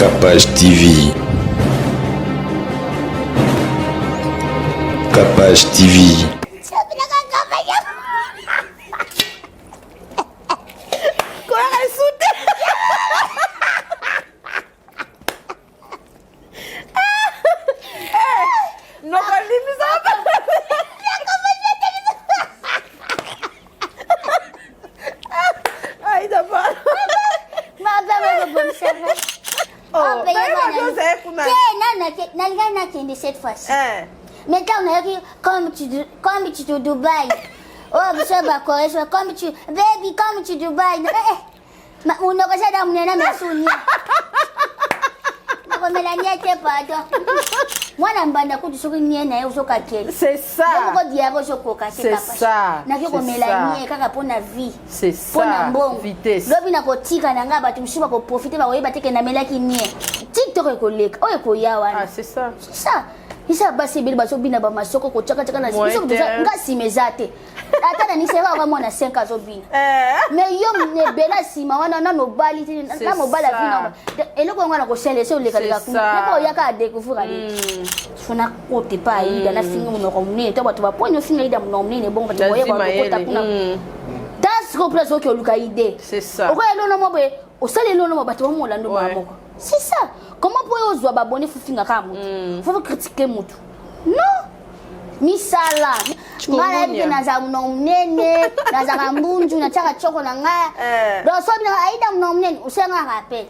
Capage TV. Capage TV. Cette fois-ci. Maintenant, on a dit, comme tu te Dubaï. Oh, monsieur Bakore, comme tu. Baby, comme tu Dubaï. On aurait ça dans mon élan, mais souvenir. Moi, c'est ça. C'est ça. C'est ça. Vitesse. Ah, c'est ça. C'est ça. Isa basi bili bazobina ba masoko ko chaka chaka na biso ngasi mezate ata na nisera ba mona 5 azobina mais yo ne bela sima wana na no bali na mo bala vina eloko ngwana ko sele se oleka leka ku na yaka découvrir ali funa kote pa ida na finga mo ko mne to bato ba ponyo finga ida mo mne bon bato boye ba ko ta kuna das ko place ko luka ide c'est ça o ko elo no mo be o sale lo no mo bato mo lando ba moko c'est ça. Comment pouvez vous abonner fufinga kamu? Faut critiquer mutu. Non. Misala. Ngala hivi naza mnomnene, naza kambunju, na chaka choko na ngaya. Donc so bien aida mnomnene, usenga rappel.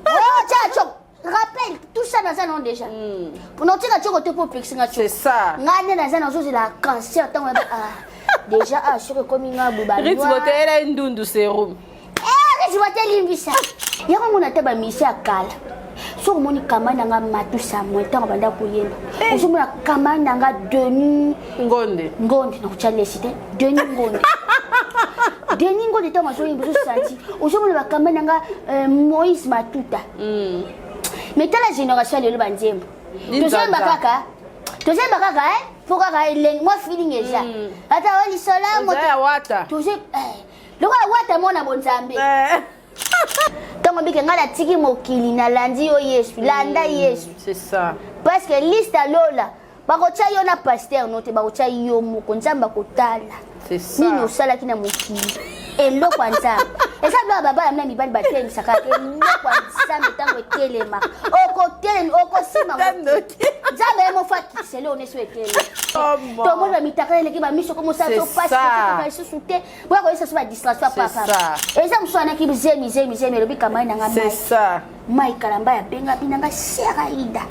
Oh, chaka choko. Rappel, tout ça dans un nom déjà. Pour nous tirer choko te pour pixinga choko. C'est ça. Ngane dans un chose la cancer tant déjà assuré comme une buba. Ritz motel a une dundu sérum. Ritz motel limbisa. Yako mona teba misi akala. So moni kamana nga matu samwe tango banda kuyenda. Oso mona kamana nga Denis Ngonde na kuchale site Denis Ngonde. Denis Ngonde tango so yimbo so santi. Oso mona kamana nga Moïse Matuta. Mais tala génération le banzembo. Tozemba kaka pour kaka eleng moi feeling eza. Ata wali sola mo ta wata. Toze Loka wata mona bonzambe. Tango bike ngala tiki mokili na landi o Yesu, landa Yesu. C'est ça. Parce que liste lola, bakocha yo na pasteur note bakocha yo moko nzamba kotala. C'est ça. Nini osala kina mokili. Elo kwa nzamba. Esa bla baba ya mna mibali bateli sakake elo kwa nzamba tango telema. Oko telen oko sima. Nzamba mo faki sele oneso etele. To mo na mitakale ki ba miso comme ça to passe ka susute. Bwa ko isa suba distraction papa. Esa mswana ki bizemi le bika na nga mai. C'est ça. Mai kalamba ya benga binanga seraida.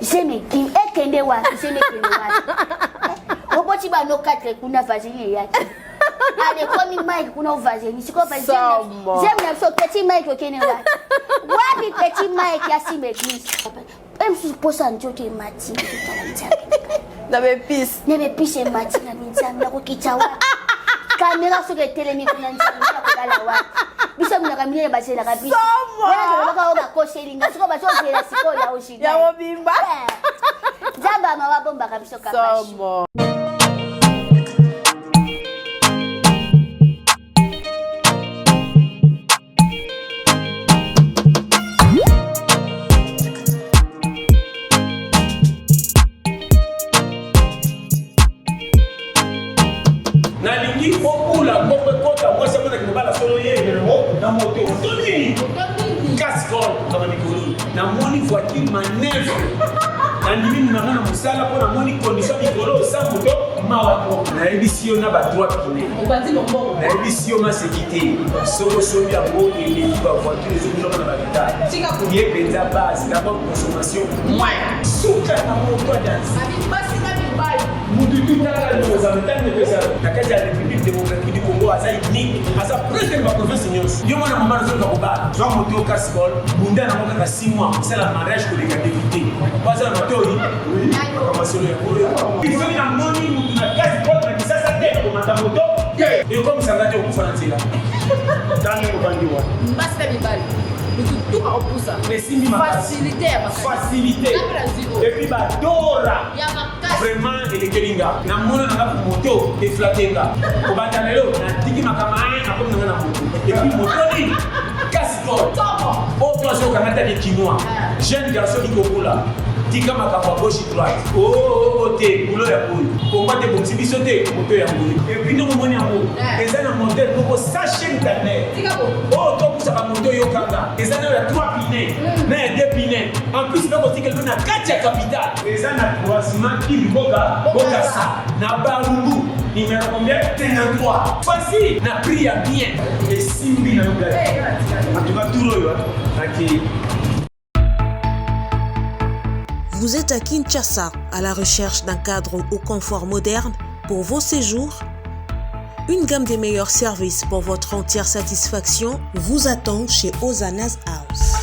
Zeme kim ekende wa zeme kende wa. Oboti ba no 4 kuna vazini yake. Allez, comme Mike, on a ouvert. Ni siko pas j'aime la so petit Mike okene wa. Wapi petit Mike ya simbe please. Em suppose anjote mati. Na be peace. Ne be peace mati na minzanga na kukichawa. Kamera so ke tele mi kuna nzanga ko dala wa. Bisa mna kamera ba sela kabisa. Wala baka oba ko shelinga siko ba so sela siko ya oshida. Ya obimba. Zamba mawabomba kabisa kabashi. Na moni voiture manèvre na ndimi na ngana musala po na moni condition mikolo sa moto mawa na ebisio na ba droit kine obandi lombo na ebisio ma sécurité soko sobi ya bo et ba voiture zo na ba bita tika ko ye penza base d'abord consommation moins suka na moto dance abi basi na bibai mudu tutala no za metane pesa na kaja ya République démocratique du Congo asa unique asa president ba province nyos yo mwana mama zo ka koba zo moto cascol bunda na moka 6 mois c'est la mariage que les députés baza na moto oui information ya ko il faut na moni mudu na cascol na kisasa tena ko mata moto et comme ça va te ko fana tela tani ko bandiwa basi na bibai tout à repousser. Mais si facilité, et puis bah dora. Vraiment et les kelinga. Na mona na moto et flatenga. Ko batanelo na tiki makama na ko na moto. Et puis moto ni kasi Cascol. Oh, toi, c'est au Canada des Quinois. Jeune garçon qui cocola. Tika makambo à gauche et droite. Oh, t'es boulot ya boule. Comment t'es bon, si tu sautes, moto ya boule. Et puis nous, mon amour, les ans à monter, pour sachez internet. Oh, toi, pour ça va monter au Kanga. Les ans à 3 pinets, mais 2 pinets. En plus, là, aussi, quelqu'un a 4 capitales. Les ans à croisement, il boga, boga ça. Na barungu, numéro combien? 33. Voici, na pris à bien. Et Simbi, na nous en tout cas, tout le monde. Vous êtes à Kinshasa, à la recherche d'un cadre au confort moderne pour vos séjours? Une gamme des meilleurs services pour votre entière satisfaction vous attend chez Hosanna's House.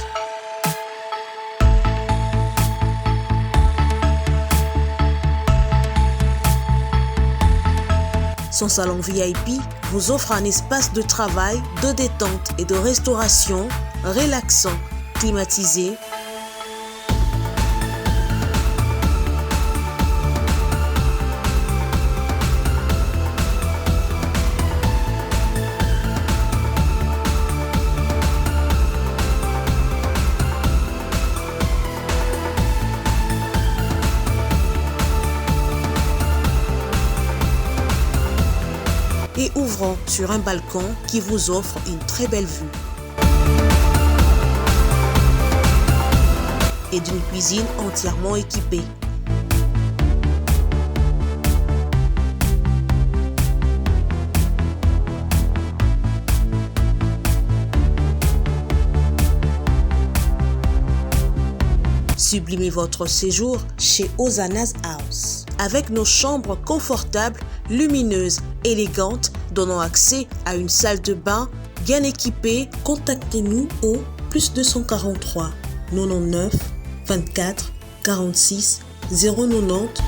Son salon VIP vous offre un espace de travail, de détente et de restauration relaxant, climatisé, et ouvrant sur un balcon qui vous offre une très belle vue. Et d'une cuisine entièrement équipée. Sublimez votre séjour chez Hosanna's House. Avec nos chambres confortables, lumineuses, élégantes, donnant accès à une salle de bain bien équipée, contactez-nous au +243 99 24 46 090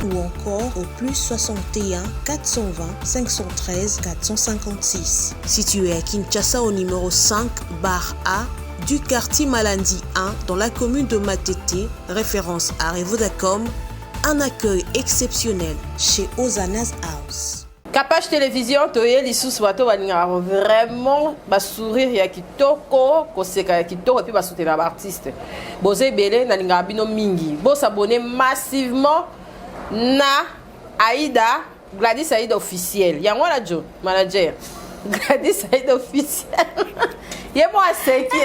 ou encore au +61 420 513 456. Situé à Kinshasa au numéro 5 bar A du quartier Malandi 1 dans la commune de Matete, référence à Revodacom, un accueil exceptionnel chez Hosanna's House. Capage télévision, toye lisusu bato balinga vraiment ba sourire ya kitoko, koseka ya kitoko et puis ba soutenir l'artiste. Boze belé na linga bino mingi. Bo s'abonner massivement na Aïda, Gladys Aïda officiel. Ya moi la Jo, manager. Gladys Aïda officiel. Yé moi c'est qui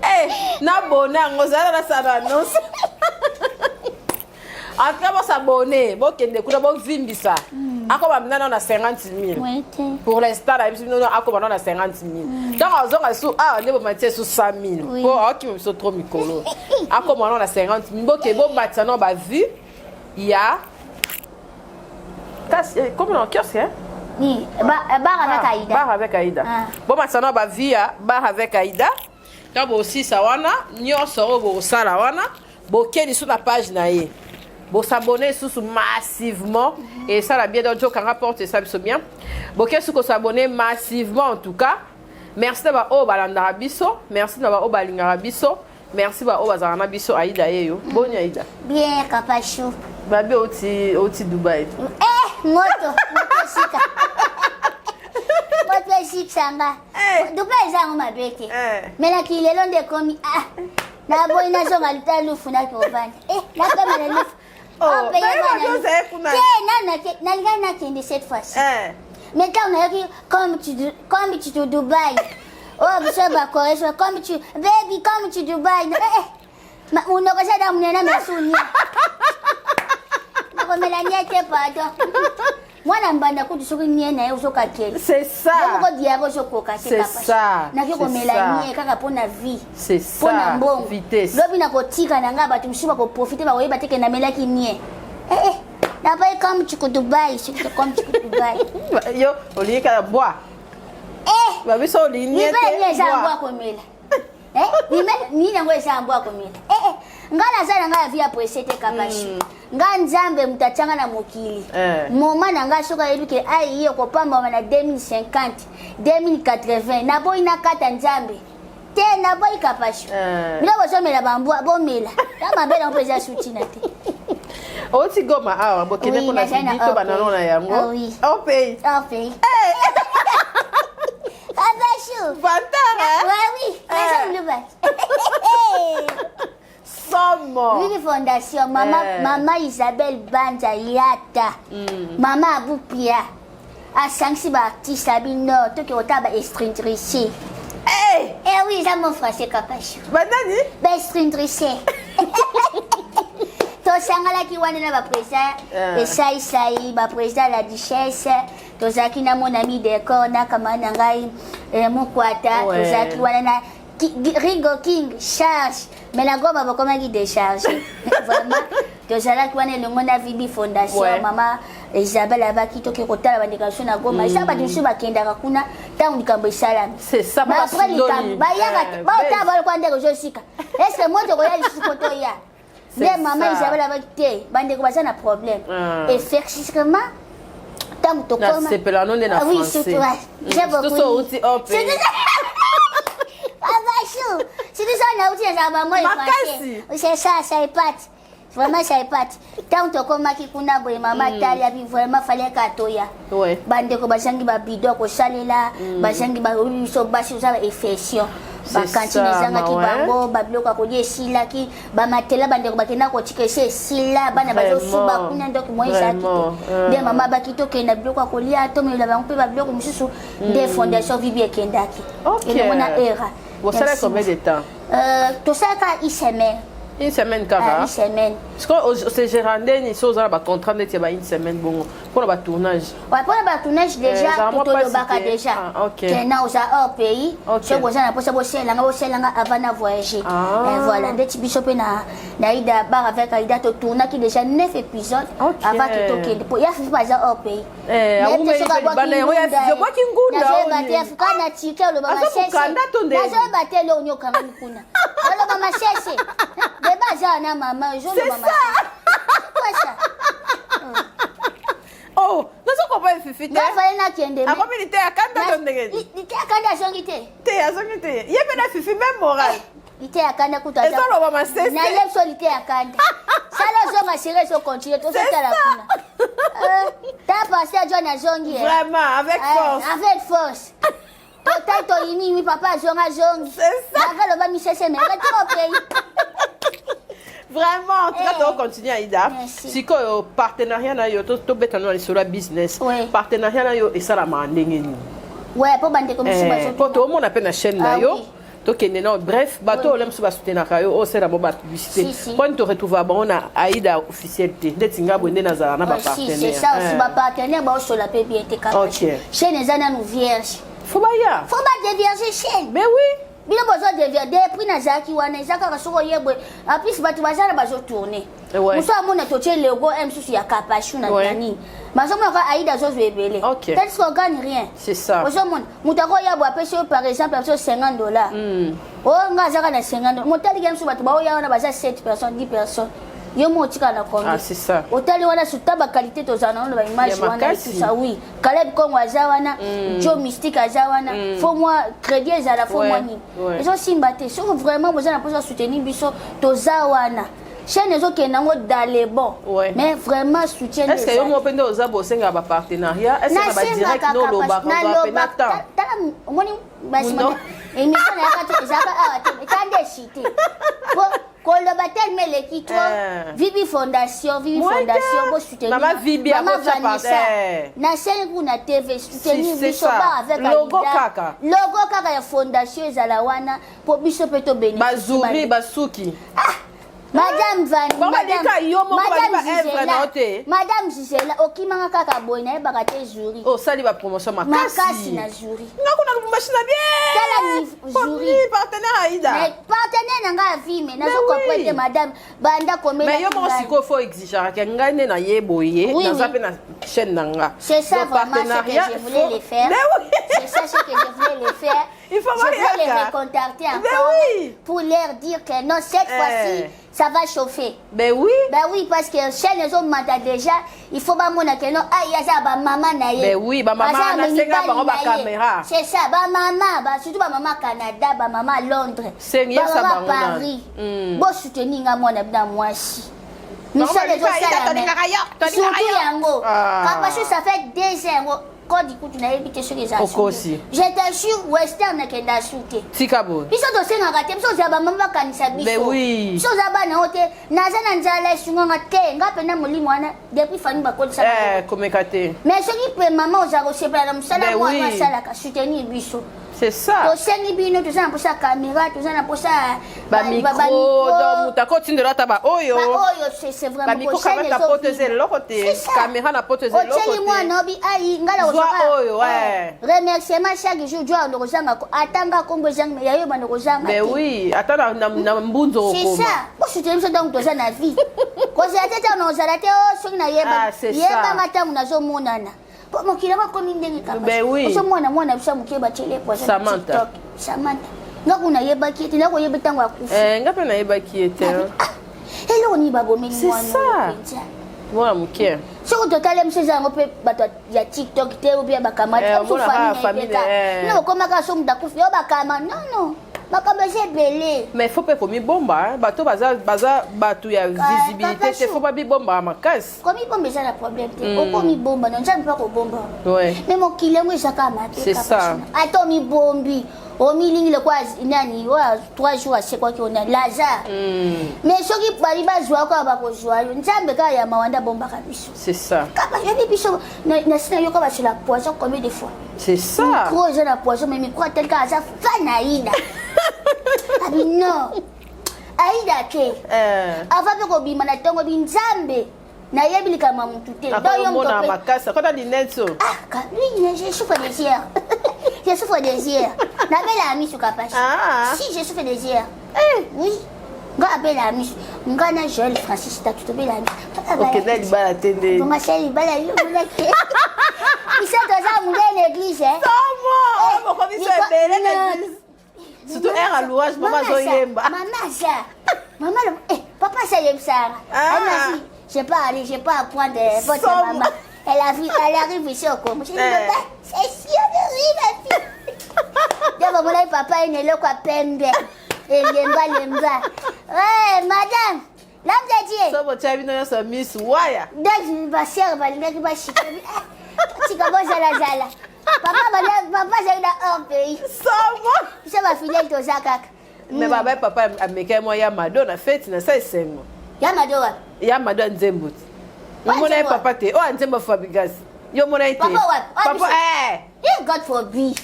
Eh, na bona ngozala na sana annonce. En tout cas, bon s'abonner, bon kende kuda bon vimbisa. Ako ba mna na 50 000. Pour l'instant, la non ako ba na 50 000. Donc on sou ne bo matie sous 100 000. Pour qui me so trop mikolo. Ako ba na 50 000. Bon ke bon batia no ba vu. Il y a comment on kiosque hein? Oui, bar avec Aïda. Bar avec Aïda. Bon maintenant ba via bar avec Aïda. Donc aussi ça wana, nyonso bo sala wana, bo keli sur la page na ye. Bo s'abonner sous massivement et ça la bien donc quand rapporte ça bien. Bo keli sous s'abonner massivement en tout cas. Merci d'aba o balanda biso, merci d'aba o balinga biso. Merci ba o bazana biso Aïda yo. Bonne Aïda. Bien Capachou. Babi oti Dubaï. Moto sika. Moto sika sanga. Dubaï za ngoma beke. Mais la ki lelo nde komi na boy na zonga lutalufu na kobani. Na kama na lufu. Oh, na kende cette fois-ci. Maintenant on a dit comme tu te Dubaï. Oh, monsieur Bakoreso, comme tu baby comme tu Dubaï. Ma unokosa da munena mesunia. Melania te pardon. Moi nambanda ko disuki niena yo soka kele. C'est ça. Ko diabo sokoka c'est ça. Na ko melania kaka pona vie. C'est ça. Pona mbongo. Vitesse. Lobi na ko tika na ngaba tumshiba ko profiter ba oyeba teke na melaki nie. Na ba comme tu ko Dubai, c'est comme tu ko Dubai. Yo, olika bois. Ba biso olinie te. Ni za bois ko mela. Ni na ngwe za bois ko mela. Ngala zana ngaya via poesete Kapashi. Nga nzambe mutachanga na mokili. Moma na nga soka yeduke ai hiyo ko pamba na 2050, 2080 na boy na kata nzambe. Te na boy Kapashi. Bila bosomela bambwa bomela. Kama bela mpeza suti na te. Oti goma awa bokene ko na bito banano na yango. Au pays. Au pays. Abachou. Vantara. Oui. Somo. Oui, fondation Maman Isabelle Banza Yata. Maman Aboupia. A sanksi ba artiste abino to ki otaba estrintrice. Eh oui, ça mon français capachou. Banani? Ba estrintrice. To sangala ki wana na ba président sai ba président la duchesse to zaki na mon ami de corps na kama na ngai mukwata to zaki wana na Ringo King charge mais la goma ba comment qui décharge vraiment to zaki wana le mona vibi fondation mama Isabelle abaki to ki kotala bandikasho na goma isa ba dusu ba kendaka kuna tangu nikambo salami c'est ça ba sudoni ba yaka ba taba kwa ndeko josika est-ce que moi je regarde ici photo ya mais maman Isabelle avec té bandeko ba na problème effectivement tangu to koma c'est pelano na français oui c'est toi j'ai beaucoup Abachou, c'est ça na uti za ba moi français c'est ça ipate vraiment ça ipate tant to koma ki kuna boy mama talia bi vraiment fallait katoya bandeko basangi ba bido ko salela basangi ba so bashi za infection bakantine zanga ki bango babiloko akolia esilaki bamatela bandeko bakenda kotikesa esila bana bazosuba kuna ndoki moyezaki te nde mama bakitokenda biloko akolia atomela bango mpe babiloko mosusu nde fondation vibi ekendaki elomona era Vous savez combien de temps? Tout ça, une semaine. Une semaine, Kara? Une semaine. Parce que c'est gérandais, ils sont dans le contrat de une semaine pour le tournage. Oui, pour le tournage, déjà, tout le bac déjà. Ok. Maintenant, on a hors pays. Je vous en ai posé avant de voyager. Voilà, dès que tu as Naïda bar avec Aïda, tu tournes qui déjà 9 épisodes avant que tu tournes. Il y a pas hors pays. Oh, nous sommes pas fifi. Nga fallait na kende. A combien de temps à kanda ndenge? Ite akanda zongite. Te azongite. Yebe na fifi même moral. Ite akanda kuta. Eso lo mama sese. Na lepso ite akanda. Salo zonga sire so continue to seta la kuna. Ta passé John azongi. Vraiment avec force. Avec force. Total to yimi mi papa zonga zongi. C'est ça. Nga lo ba mi sese mais trop pays. Vraiment, en tout cas, on continue à Ida. Si le partenariat na yo, to beta no sur la business. Partenariat na yo et ça la mandenge ni. Ouais, pour bande comme ça. Pour tout le monde appelle la chaîne na yo. To keneno bref, bateau lem so ba soutenir ka yo, o c'est la boba publicité. Quand tu retrouves on a Aïda officialité. Detinga bonde na za na ba partenaire. C'est ça aussi ba partenaire ba so la paix bien te capable. Chaîne ezana nous vierge. Faut ba ya. Faut ba dévierger chaîne. Mais oui. Bila besoin de vierge prix na zaki wana zaka ka soko yebwe. En plus ba tu bazana ba zo tourner. Muso amona to che logo M susu ya kapashu na nani. Masomo ka Aïda zo ebele. Tandis qu'on gagne rien. C'est ça. Osomona mutako yabo apesi par exemple $50. Oh nga zaka na $50. Mutali game suba to ba oya wana baza 7 personnes, 10 personnes. Yo motika na combien? Ah c'est ça. Otali wana sutaba qualité to zana na ba image wana tout ça oui. Caleb Kongo azawana, Joe Mystique azawana. Faut moi crédit ezala faut moi ni. Ezo simbate. So vraiment besoin na posa soutenir biso to zawana. Chaîne ezo kenango dans les bons. Mais vraiment soutien. Est-ce que yo mo pende oza bosenga ba partenariat? Est-ce que ba direct no lo ba penata? Tala moni basi moni. Émission na ka to zaka awate. Tande cité. Colobatel Melekito, Vibi Fondation, pour soutenir. Maman Vibi a Vanessa. Na scène kuna TV soutenir bisoba avec logo kaka. Logo kaka ya fondation ezalawana pour biso peto béni. Bazuri basuki. Madame Van, Madame Gisela, okimanga kaka boy na yebaka te juri. Oh, sali ba promotion makasi na juri. Ngakuna machine bien. Tala ni juri. Partenaire Aïda. Mais partenaire na nga vime, na so comprendre madame banda komela. Mais yo mo siko faut exiger que ngane na yeboye, na zape na chaîne nanga. C'est ça vraiment ce que je voulais les faire. C'est ça ce que je voulais les faire. Il faut je vais les recontacter encore pour leur dire que non, cette fois-ci, ça va chauffer. Ben oui. Ben oui, parce que chez les hommes déjà, il faut pas montrer que non, ah, il y a ça, bah maman naïe. Ben oui, bah maman na senga ba caméra. C'est ça, bah maman, bah surtout bah maman Canada, bah maman Londres. Senga ça bah Paris. Bon soutenir à moi na moi aussi. misala ezosala surtout yango kapasho ça fait 2 ans kodi kutu nayebi te soki eza okosi je te jure western nakenda asu te tika boye biso tosengaka te biso ozala bamama bakanisa biso biso oza bana o te naza na nzala esunganga te nga mpena molimo wana depuis fani bakolisa komeka te mais soki mpe mama ozala kosepela na mosala mwana asalaka soutenir biso c'est ça tosengi bino toza na mposa caméra toza na mposa bamicro donc moto akotindela ata baoyo c'est vraiment bamicro kamata apoteze eloko te caméra na poteze eloko te otyeli mwana obi ai ngala oyo remerciement chaque jour jwa ndo kozangako atanga kombo ezangi yayoba ndo kozanga mais oui ata na mbunzo okoma c'est ça bosuteli biso ntango toza na vie kozala te ntango ozala te soki nayebanga ntango nazomonana po mokili bakomi ndenge kapaozomona mwana biso mokie batyele Samantha nga kuna yebaki ete nakoyeba ntango akufi nga mpe nayebaki ete eloko nini babomeli mwana mokie soki totala miso eza yango mpe bato ya tiktok te obia bakamati okomaka so moto akufi o bakama nono makambo eza ebele mais fo mpe komibomba bato baza bato ya visibilité te fo babibomba makasi komibomba eza na problème te okomibomba na nzambe mpe akobomba mais mokili yango ezaka mabe ata omibombi omilingi lekwa nani oya 3 jours asekwaki ona lazare mais soki bali bazwa kaka bakozwa yo nzambe kaka ya mawanda abombaka biso c'est ça kaka yebi biso nasi nayoka basela poison combien de fois c'est ça micro eza na poison mais micro atali kaka aza fa na aida abi non aida te ava mpe kobima na ntongo bi nzambe nayebi likambo ya motu te akomona makasi akota linetso je souffre des yeux je souffre des yeux nabela misu kapasi si je souffre des yeux oui nga abela misu nga na Joël Francis tatu tobela misu okenda libala te nde bonga libala yobulake biso toza munde na église biso ebele na église surtout air à louage mama zoyemba maman papa ça yebisanga j'ai pas à prendre votre maman elle arrive ici au Congo je dis papa c'est sûr de lui ma fille donc mon papa il est là quoi pembe et lemba madame l'homme de Dieu so botia bino nyonso miss waya donc basere balingaki bashika tika bozalazala papa zali na hors pays somo biso bafidele toza kaka mais baba papa amekai mwa ya mado na feti na sa esengo ya mado wapi ya mado ya nzembo te yomona ye papa te oyo anzembo fabrigas yomona ye te papa God forbid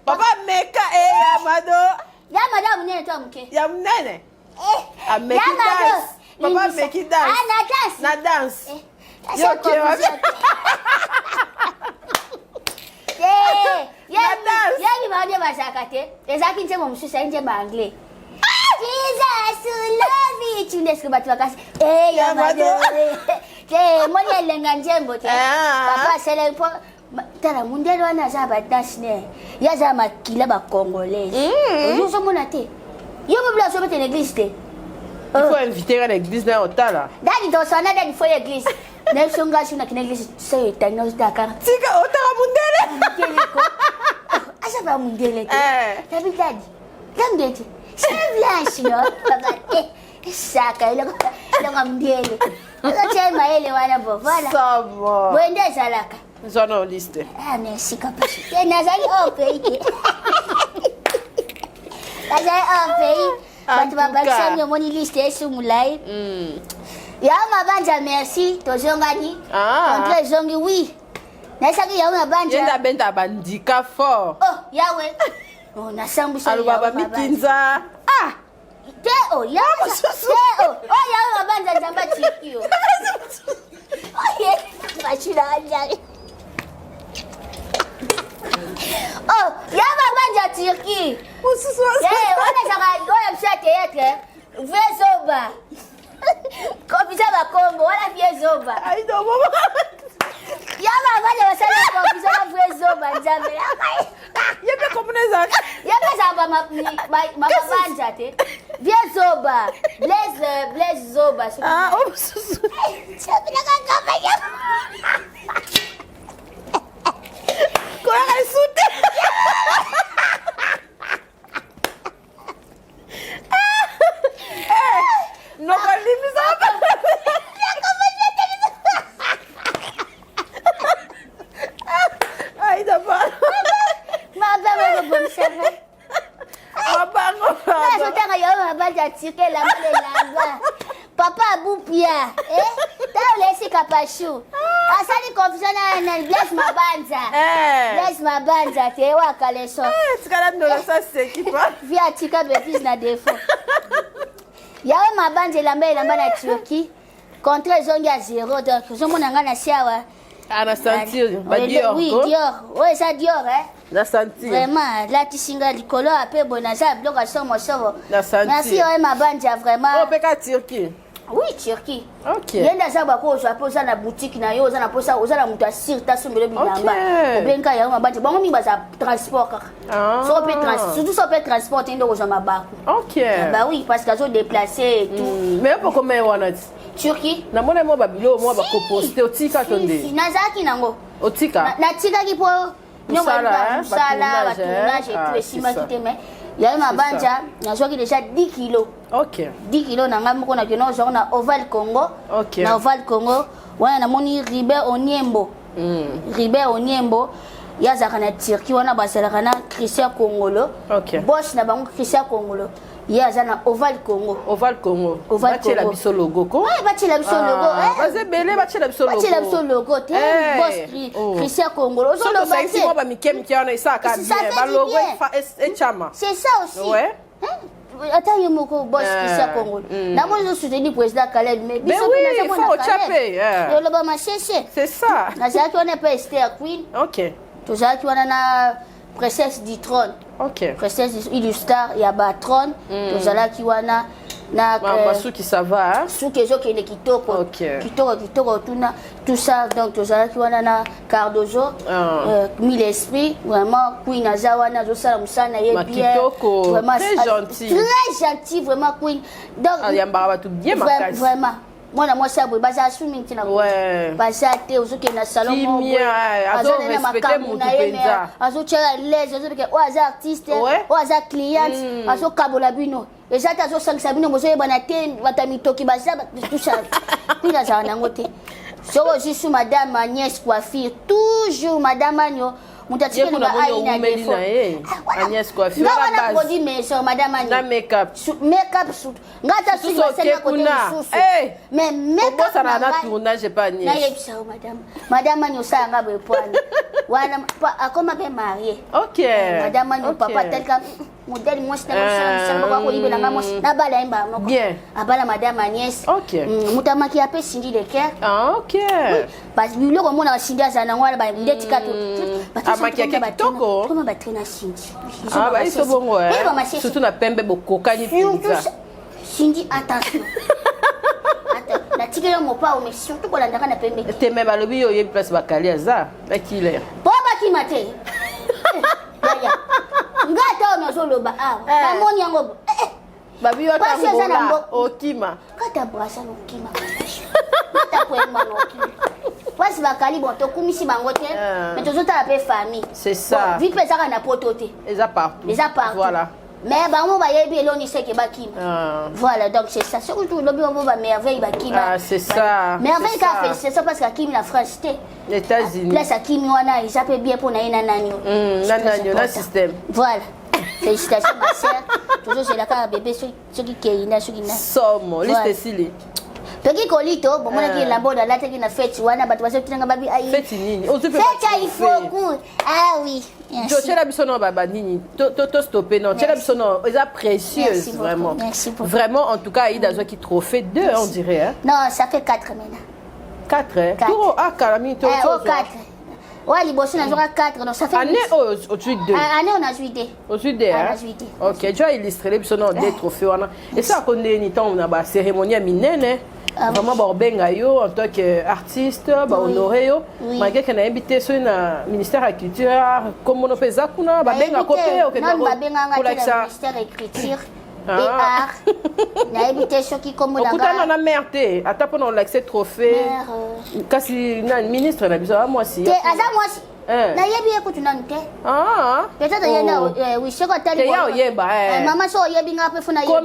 papa ameka ya mado ya munene to amuke ya munene ameki dance papa ameki dance na dance yoke wapi yebi baode bazalaka te ezalaki nzembo mosusu ayi nzembo anglais Jesus love it ndeske bato bakasi ya mado te moni elenga nzembo te papa asala po tala mundele wana aza badanse ne ye aza makila bacongolaise ozomona te yo mobila ozobeta na église te il faut inviter à l'église na otala dadi tosana dadi fo église na biso ngasi nakina église so etanga ozitaka tika otaka mundele ko aza ba mundele te tabi dadi dangete c'est blanche no papa saka ile mundele chema ile wana bo voilà sabo bwende zalaka nzona liste merci kapasi nazali au pays nazali au pays bato babakisani omoni liste esumulai yawe mabanja merci tozongani entre ezongi oui naisaki yawe mabanja yenda benda bandika fort yawe nasambwisa aloba bamitinza te yawe mabanja nzamba tikio bachiraanjari yawe mabanja tiki wanazaka oyo bisa théâtre vezoba kopisa bakongo wana viezoba yaba abanye basala kopisa bavwezoba nzambe yepe komunezaka yebezaba mababanja te viezoba blaise zoba koyaka esute tiré là-bas. Papa Boupia, t'as laissé Capachou. Asali confusion na Blaise Mabanza. Blaise Mabanza, t'es wa Kaleso. Tu connais nous ça c'est qui quoi? Via Tika Bepis na défaut. Yawe Mabanza lamba na Turquie. Contre zongi à 0 donc je mon nga na siawa. Ah na sentir ba Dior. Oui, Dior. Ouais, ça Dior Na sentir. Vraiment, là tu singa likolo ape bonaza bloc à son mosovo. Na sentir. Merci Yawe Mabanza vraiment. Oh peka Turquie. Oui, Turquie. OK. Yenda za ba ko zo posa na boutique na yo za na posa oza na muta sirta sombele bilamba. Obenka ya mabanje. Bango mi baza transport kaka. So peut transport, surtout so peut transport ndo ko zo mabako. OK. Bah oui, parce que zo déplacer et tout. Mais pourquoi mais wana Turquie. Na mona mo babilo mo ba ko poster otika tonde. Nazaki nango. Otika. Na tika ki po Sala, tournage et tout esima ki te mais ya mabanja na zo ki déjà 10 kilos. OK. 10 kilos na ngam ko na kino zo na Oval Congo. OK. Na Oval Congo, wana na moni Ribert Onyembo. Ribert Onyembo yazaka na Turquie wana basalaka na Christian Congolo. OK. Boss na bango Christian Congolo. Yaza na Oval Congo. Oval Congo. Oval Congo. La biso logo ko. Ouais, bati la biso logo. Baze belé bati la biso logo. Bati la biso logo. Te boss Christian Congolo. So lo basi mo ba mikem ki ona isa ka bien. Ba logo e chama. C'est ça aussi. Ouais. Attends, il y a mon boss Christian Congolo. Na moi je soutenu président Caleb mais biso oui, il faut chaper. Yo lo ba ma chercher. C'est ça. Na za ki on pas Esther Queen. OK. To za ki wana na princesse du trône. OK. Princesse Illustar ya ba trône. To za ki wana na Masuki ça va hein? Suki zo kende kitoko. OK. Kitoko tuna tout ça donc to za ki wana na Cardozo. Mille esprit vraiment Queen Azawana zo sala musana ye bien. Vraiment très gentil. Très gentil vraiment Queen. Donc yambara tout bien makasi. Vraiment. Moi na moi ça boy baza swimming tina. Ouais. Baza te ozoke na salon mo. Azo respecter mon penza. Azo tchela les azo ke o aza artiste, o aza client, azo kabola bino. Ezata azo sangisa bino mozo yebana te batamitoki baza tout ça. Pina za nango te. So juste madame Agnès Coiffure, toujours madame Agno. Mutatikeli ba aina defo. Agnès Coiffure la base. Nga produit maison madame Agno. Na make-up. Make-up suit. Ngata suit basema côté susu. Mais make-up ça na tournage pas Agnès. Na yebisa madame. Madame Agno sa nga bepwana. Wana akoma be marié. OK. Madame Agno papa tel ka modèle moi c'est ça ba ko libela nga moi na bala imba moko. Bien. Abala madame Agnès. OK. Mutamaki ape Cindy de Caire. OK. Parce que biloko mona Cindy azana ngwala ba ndeti kato. Amakiaka kitoko. Comment battre na Cindy? Ah bah ils sont bons surtout na pembe bokokani pizza. Cindy attention. Attends, la tigre mo pa mais surtout ko landaka na pembe. Te me balobi yo ye place bakali aza. Ba killer. Boba ki mate. Ngata ono zoloba na moni yango. Babi yo tambola okima. Kata brasa no kima. Kata poema no kima. Parce bakali bon to kumisi bango te mais tozota la pe famille. C'est ça. Vite pesa kana potote. Eza partout. Voilà. Mais bango ba yebi eloni seke bakima. Voilà donc c'est ça. Surtout lobi on va merveille bakima. Ah c'est ça. Merveille ka fait c'est ça parce qu'Akim la France té. Les États-Unis. Place Akim wana il s'appelle bien pour na nanyo. Nanyo na système. Voilà. Félicitations ma sœur. Toujours c'est la cara bébé ce qui keina ce qui na. Somo liste sili. Peki kolito bomona ki lambo da lata ki na fête wana batu base tinanga babi ai. Fête nini? On te fait. Fête il faut good. Ah oui. Jo tchela biso no baba nini? To stopper non. Tchela biso no, eza précieuse vraiment. Merci beaucoup. Vraiment en tout cas Aïda zo qui trophée 2 on dirait hein. Non, ça fait 4 maintenant. 4 hein. Turo ah Kalami to. 4. Ouais, libosi na zoka 4 donc ça fait année au 8 2. Année on a juillet. Au 8 2 hein. OK, tu as illustré biso no des trophées wana. Et ça connaît ni temps on a ba cérémonie minene. Vraiment ba yo en tant qu'artiste ba honoré yo malgré que na invité sur na ministère de la culture comme on peut ça kuna ba benga copé au Canada ba benga ministère de l'écriture et art na invité ceux qui comme on a na merde ata pour l'accès trophée kasi na ministre na biso moi si aza moi si na yebi ekutu na nte peut-être yena oui c'est quoi tali ya yeba maman so yebi nga pe funa yeba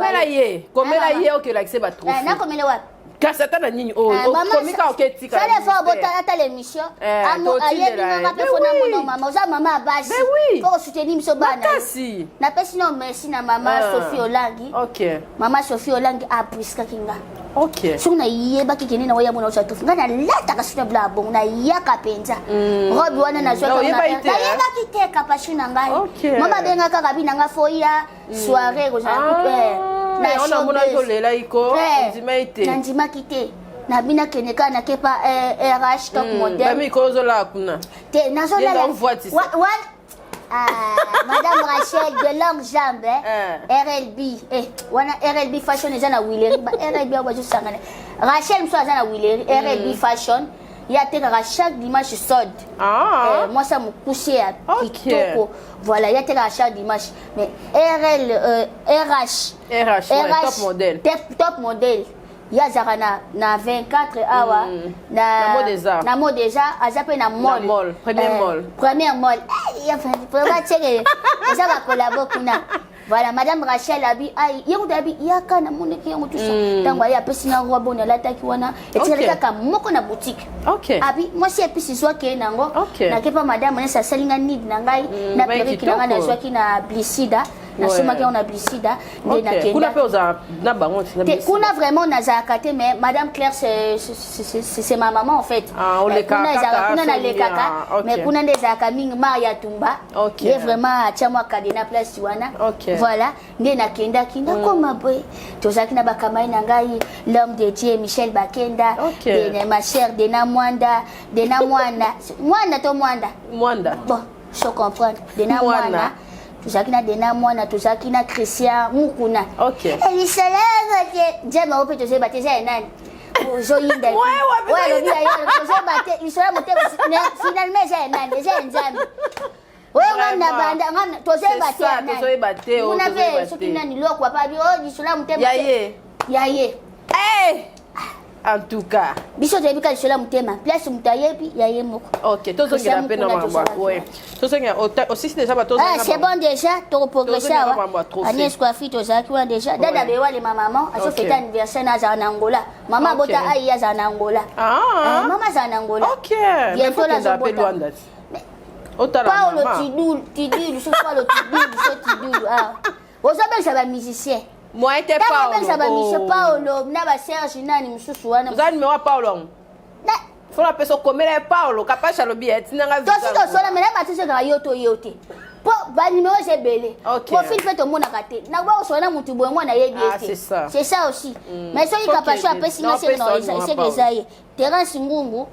komela ye OK l'accès ba trophée na komela wa kasi ata na nini okomika oketika ça les fois botala ta l'émission ayebi nga pe fona mono mama oza mama abasi pour soutenir biso bana na pesi no merci na mama Sophie Olangi mama Sophie Olangi apriskaki nga soki nayebaki kende na oya mona osatofu nga nalataka sina bla bongo nayaka mpenza robe wana nayebaki te kapasi na ngai mama abengaka kabi na nga foya soirée kozala nandimaki te nabinakende kaka nakepa RH top model te nazolala Madame Rachel de longue jambe RLB wana RLB fashion eza na Wileri RLB abazosangana Rachel mso aza na Wileri RLB fashion yatekaka chaque dimanche sod moi ça me coucher ya kitoko voilà yatekaka chaque dimanche mais RH top model yazaka na 24 awa na mot déjà aza pe na mall premier mall vraiment tcheke eza ba collabo kuna voilà madame Rachel abi ai yango abi yaka na moneki yango tout ça tango ya pesina robo na lataki wana etikali kaka moko na boutique abi moi si episi zwaki nango na kepa madame nesa salinga need na ngai na periki na ngai na zwaki na Blisida nasomaki on a Blisida kuna pe oza na bango kuna vraiment nazaka te mais madame Claire c'est ma maman en fait kuna na lekaka mais kuna ndezaka mingi Maria Tumba est vraiment atia kadena place wana voilà nde nakendaki nakoma boye tozalaki na bakamai na ngai l'homme de Dieu Michel Bakenda ma chère Dena Mwanda Mwanda to Mwanda bon je comprends Dena Mwanda tuzaki na Dena Mwana tuzaki na Christian Mukuna elisalanga te jema ope tozeba te za nani ozoyinda ouais tozeba te isora mote finalement za nani za nzambe oyo na banda ngana tozeba te una ve soki nani lokwa pa bi isora mote yaye en tout cas biso toyebi ka lisola motema place moto ayebi yaye moko tozongela mpe na mambo tozongela osisi deja c'est bon déjà tokoprogresse awa Agnès Coiffi tozalaki wana déjà dada bewalema maman azofete anniversaire na azala na Angola mama abota ai azala na Angola mama azala na Angola bientôt nazobota Paolo Tidulu so Paolo Tidulu ozobengisa bamusicien moi était Paolo na ba Serge nani mususu wana uzani mewa Paolo fona peso komela Paolo kapasha lobi etinanga visa to sola mena batise ka yote po ba numéro c'est belé profil fait au monde kate na ba osona mutu boyengo na yebi c'est ça aussi mais so ikapasha pesi na c'est que ça y Terence Ngungu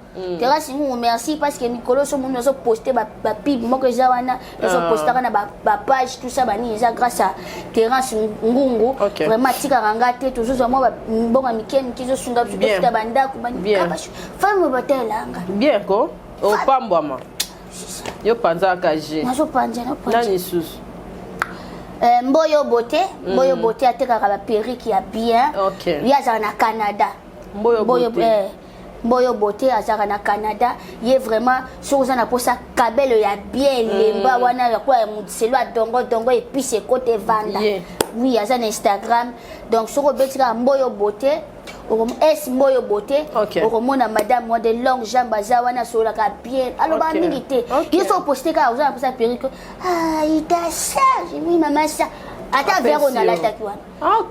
merci parce que Mikolo so muno so poster ba pib moko za wana so poster na ba page tout ça bani eza grâce à Terence Ngungu vraiment tika rangate toujours moi bonga mikem kizo sunda buta banda ku bani kapasha femme batelanga bien ko o pambwama yo panza kaje nazo panja nani susu Mboyo Beauté atekaka ba perruque ya bien yaza na Canada Mboyo Beauté azaka na Canada ye vraiment soza na posa kabelo ya bien lemba wana ya kwa mudiselo dongo et puis c'est côté vanda oui aza na Instagram donc soko betika Mboyo Beauté Mboyo Beauté okomona madame moi de longue jambe aza wana solaka bien aloba mingi te yeso poster ka oza na posa perruque ita charge oui maman ça ata vero na lataki wana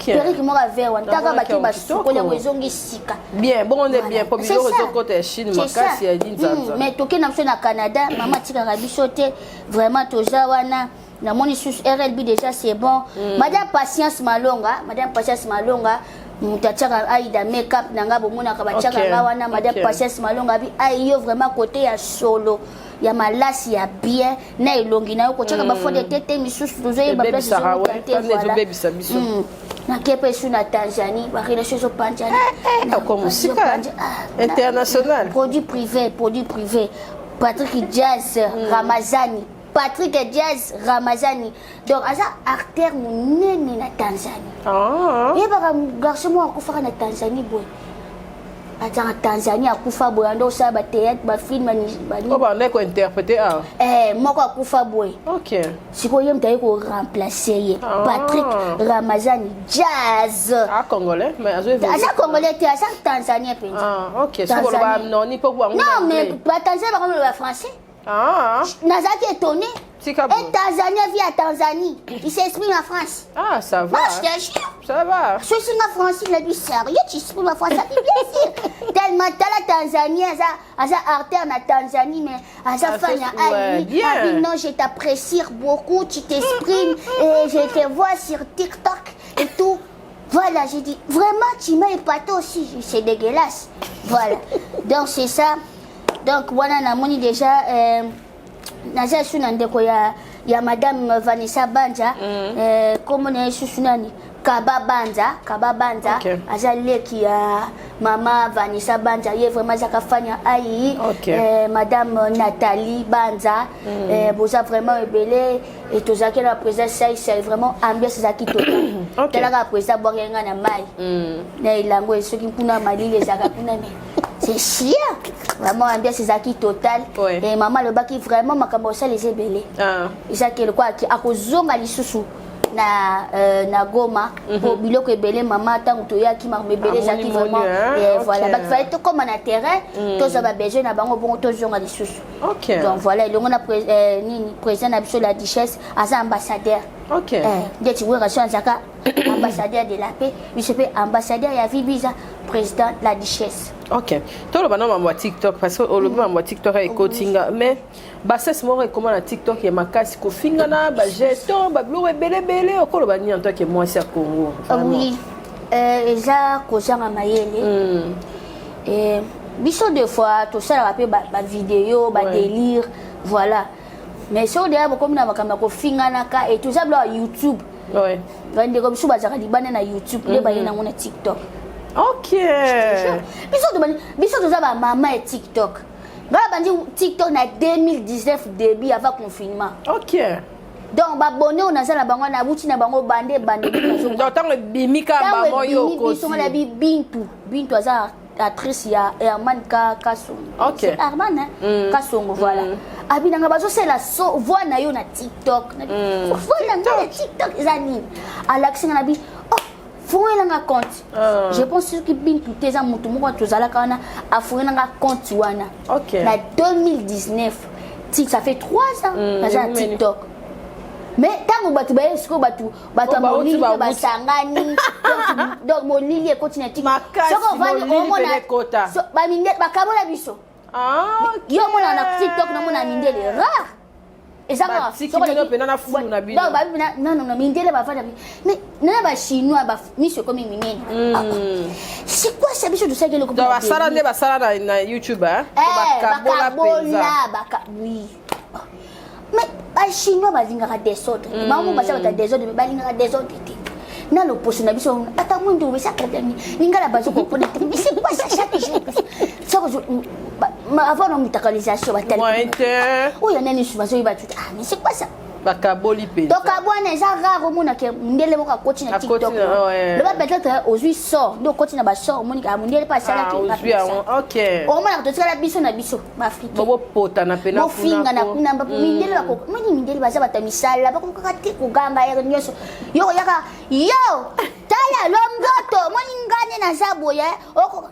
perruque moko vero wana taka baki basukola wezongi sika bien bon on est bien pour biloko zokote Chine makasi ya dinzanza mais toke na mso na Canada mama tika biso te vraiment toza wana na moni sous RLB déjà c'est bon madame Patience Malonga mutachaka aida make-up nanga bomona ka bachaka ngawana madame Patience Malonga bi ayo vraiment côté ya solo ya malasi ya bien na elongi na ko chaka ba fode tete misusu tozoye ba place na kepe su na Tanzanie ba relation so Tanzanie comme musika international produit privé Patrick Jazz Ramazani donc aza acteur munene na Tanzanie baka garçon mo akufaka na Tanzanie boy atanga Tanzanie akufa boye ando sa ba théâtre ba film on va ko interpréter moko akufa boye. OK. Siko yem tayi ko remplacer Patrick Ramazani Jazz. Congolais mais aza congolais te aza Tanzanien pe. OK. Siko ba non ni pour non mais ba Tanzanie ba comme le français. Nazaki étonné. Et Tanzanie vit à Tanzanie. Il s'exprime en France. Ça va. Moi, je te jure. Ça va. Je suis en France, il a dit sérieux, tu exprimes en France. Ça dit bien sûr. Tellement, t'as la Tanzanie, ça artère la Tanzanie, mais ça fait un non, je t'apprécie beaucoup, tu t'exprimes et je te vois sur TikTok et tout. Voilà, j'ai dit, vraiment, tu m'as épaté aussi. C'est dégueulasse. Voilà. Donc, c'est ça. Donc, voilà, on a moni déjà. Naza sunandeko ya madame Vanessa Banja comme on est sunani Kaba Banja aza leki ya mama Vanessa Banja ye vraiment zakafanya ai madame Nathalie Banja boza vraiment ebele et tozaki na présence c'est vraiment ambiance zaki total tala présence boyenga na mai na ilango esoki mpuna malile zaka kuna mais c'est chiant. Vraiment, ambiance zaki total. Et maman le baki vraiment makambo ça les ebele. Isa ke quoi a kozonga lisusu na Goma pour biloko ebele maman tant to yaki ma ebele zaki vraiment et voilà baki fallait tout comme na terrain tous ça va besoin na bango bon to zonga lisusu. Donc voilà, le on a président na biso la duchesse asa ambassadeur. Dès tu vois relation zaka ambassadeur de la paix, il ambassadeur ya Vibiza président la duchesse. Tout le monde m'a TikTok parce que le monde m'a TikTok est cotinga mais bassesse moi comment la TikTok est ma casse ko fingana ba jeton ba blou belé okolo ba ni en tant que moi c'est Congo. Oui. Eza ko sanga mayele. Et biso deux fois tout ça rappelle ba vidéo ba délire voilà. Mais so derrière comme na makamba ko fingana ka et tout ça bla YouTube. Vende comme sou ba zaka libana na YouTube le ba yena ngona TikTok. Biso toza ba maman et TikTok. Ngala bandi TikTok na 2019 début avant confinement. Donc ba bonné on a ça la bango na buti na bango bande. Donc tant bimika ba moyo ko. Biso na bi Bintu aza actrice ya Herman Kasongo. C'est Herman Kasongo voilà. Abinanga bazo c'est la voix na yo na TikTok. Voix na TikTok ezani. Alaxi na bi fouiller un compte. Je pense que Bintu teza mutu moko tozala kana a fouiller un compte wana. Na 2019. Ça fait 3 ans na TikTok. Mais tant que batu baye siko batu molili ba sangani donc molili e continue TikTok. Soko vani omona ba mindele ba kabola biso. Yo mona na TikTok na mona mindele rare. Ezanga soko le pena na fulu na bino. Non mindele ba fana mais na ba chinois ba miso comme minene. C'est quoi ça biso de ça que le ba sala ne ba sala na YouTube ba kabola oui. Mais les Chinois balingaka désordre. Maman basaka désordre mais balingaka désordre. Na le poste na biso ata mundu be sakata ni ngala bazo ko pona. Mais c'est quoi ça chaque jour? Chaque jour avant la mutualisation batal. Oh ya nani subvention ba tout. Mais c'est quoi ça? Bakaboli pe. Donc abwana eza rare mona ke ndele moka coach na TikTok. Le ba peut-être aujourd'hui sort. Donc coach na ba sort moni ka ndele pa sala ki. OK. O mona to tsala biso na biso ba Afrique. Bobo pota na pena kuna. Mo finga na kuna ba ndele ba ko. Moni ndele ba za ba tamisala ba ko kati ko gamba ya nyoso. Yo yaka yo tala lomgoto moni ngane na zabo ya. Oko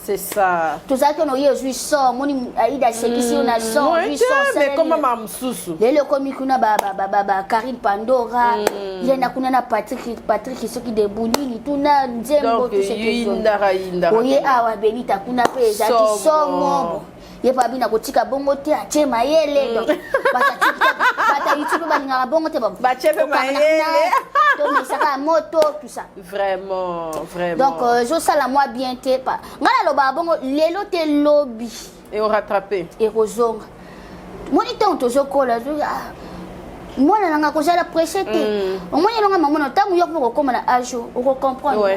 c'est ça. Tout ça qu'on a eu sort, mon Aïda Sekisi on a sort, mais comment mam susu. Les comiques on a Karine Pandora, il y en a qu'on a Patrick qui s'occupe de Bounini, tout na Zembo tout ce qui est. Oye awa Benita kuna pe zaki somo. Ye pa bina kotika bongo te ache mayele donc bata YouTube balinga bongo te ba chepe mayele to mesaka moto tout ça vraiment donc je ça la moi bien te pas ngala lo ba bongo lelo te lobby et on rattraper et rozonga monite on tozo kola moi na nga ko jala pressé te au moins nga maman tangu yo ko koma na ajo ko comprendre.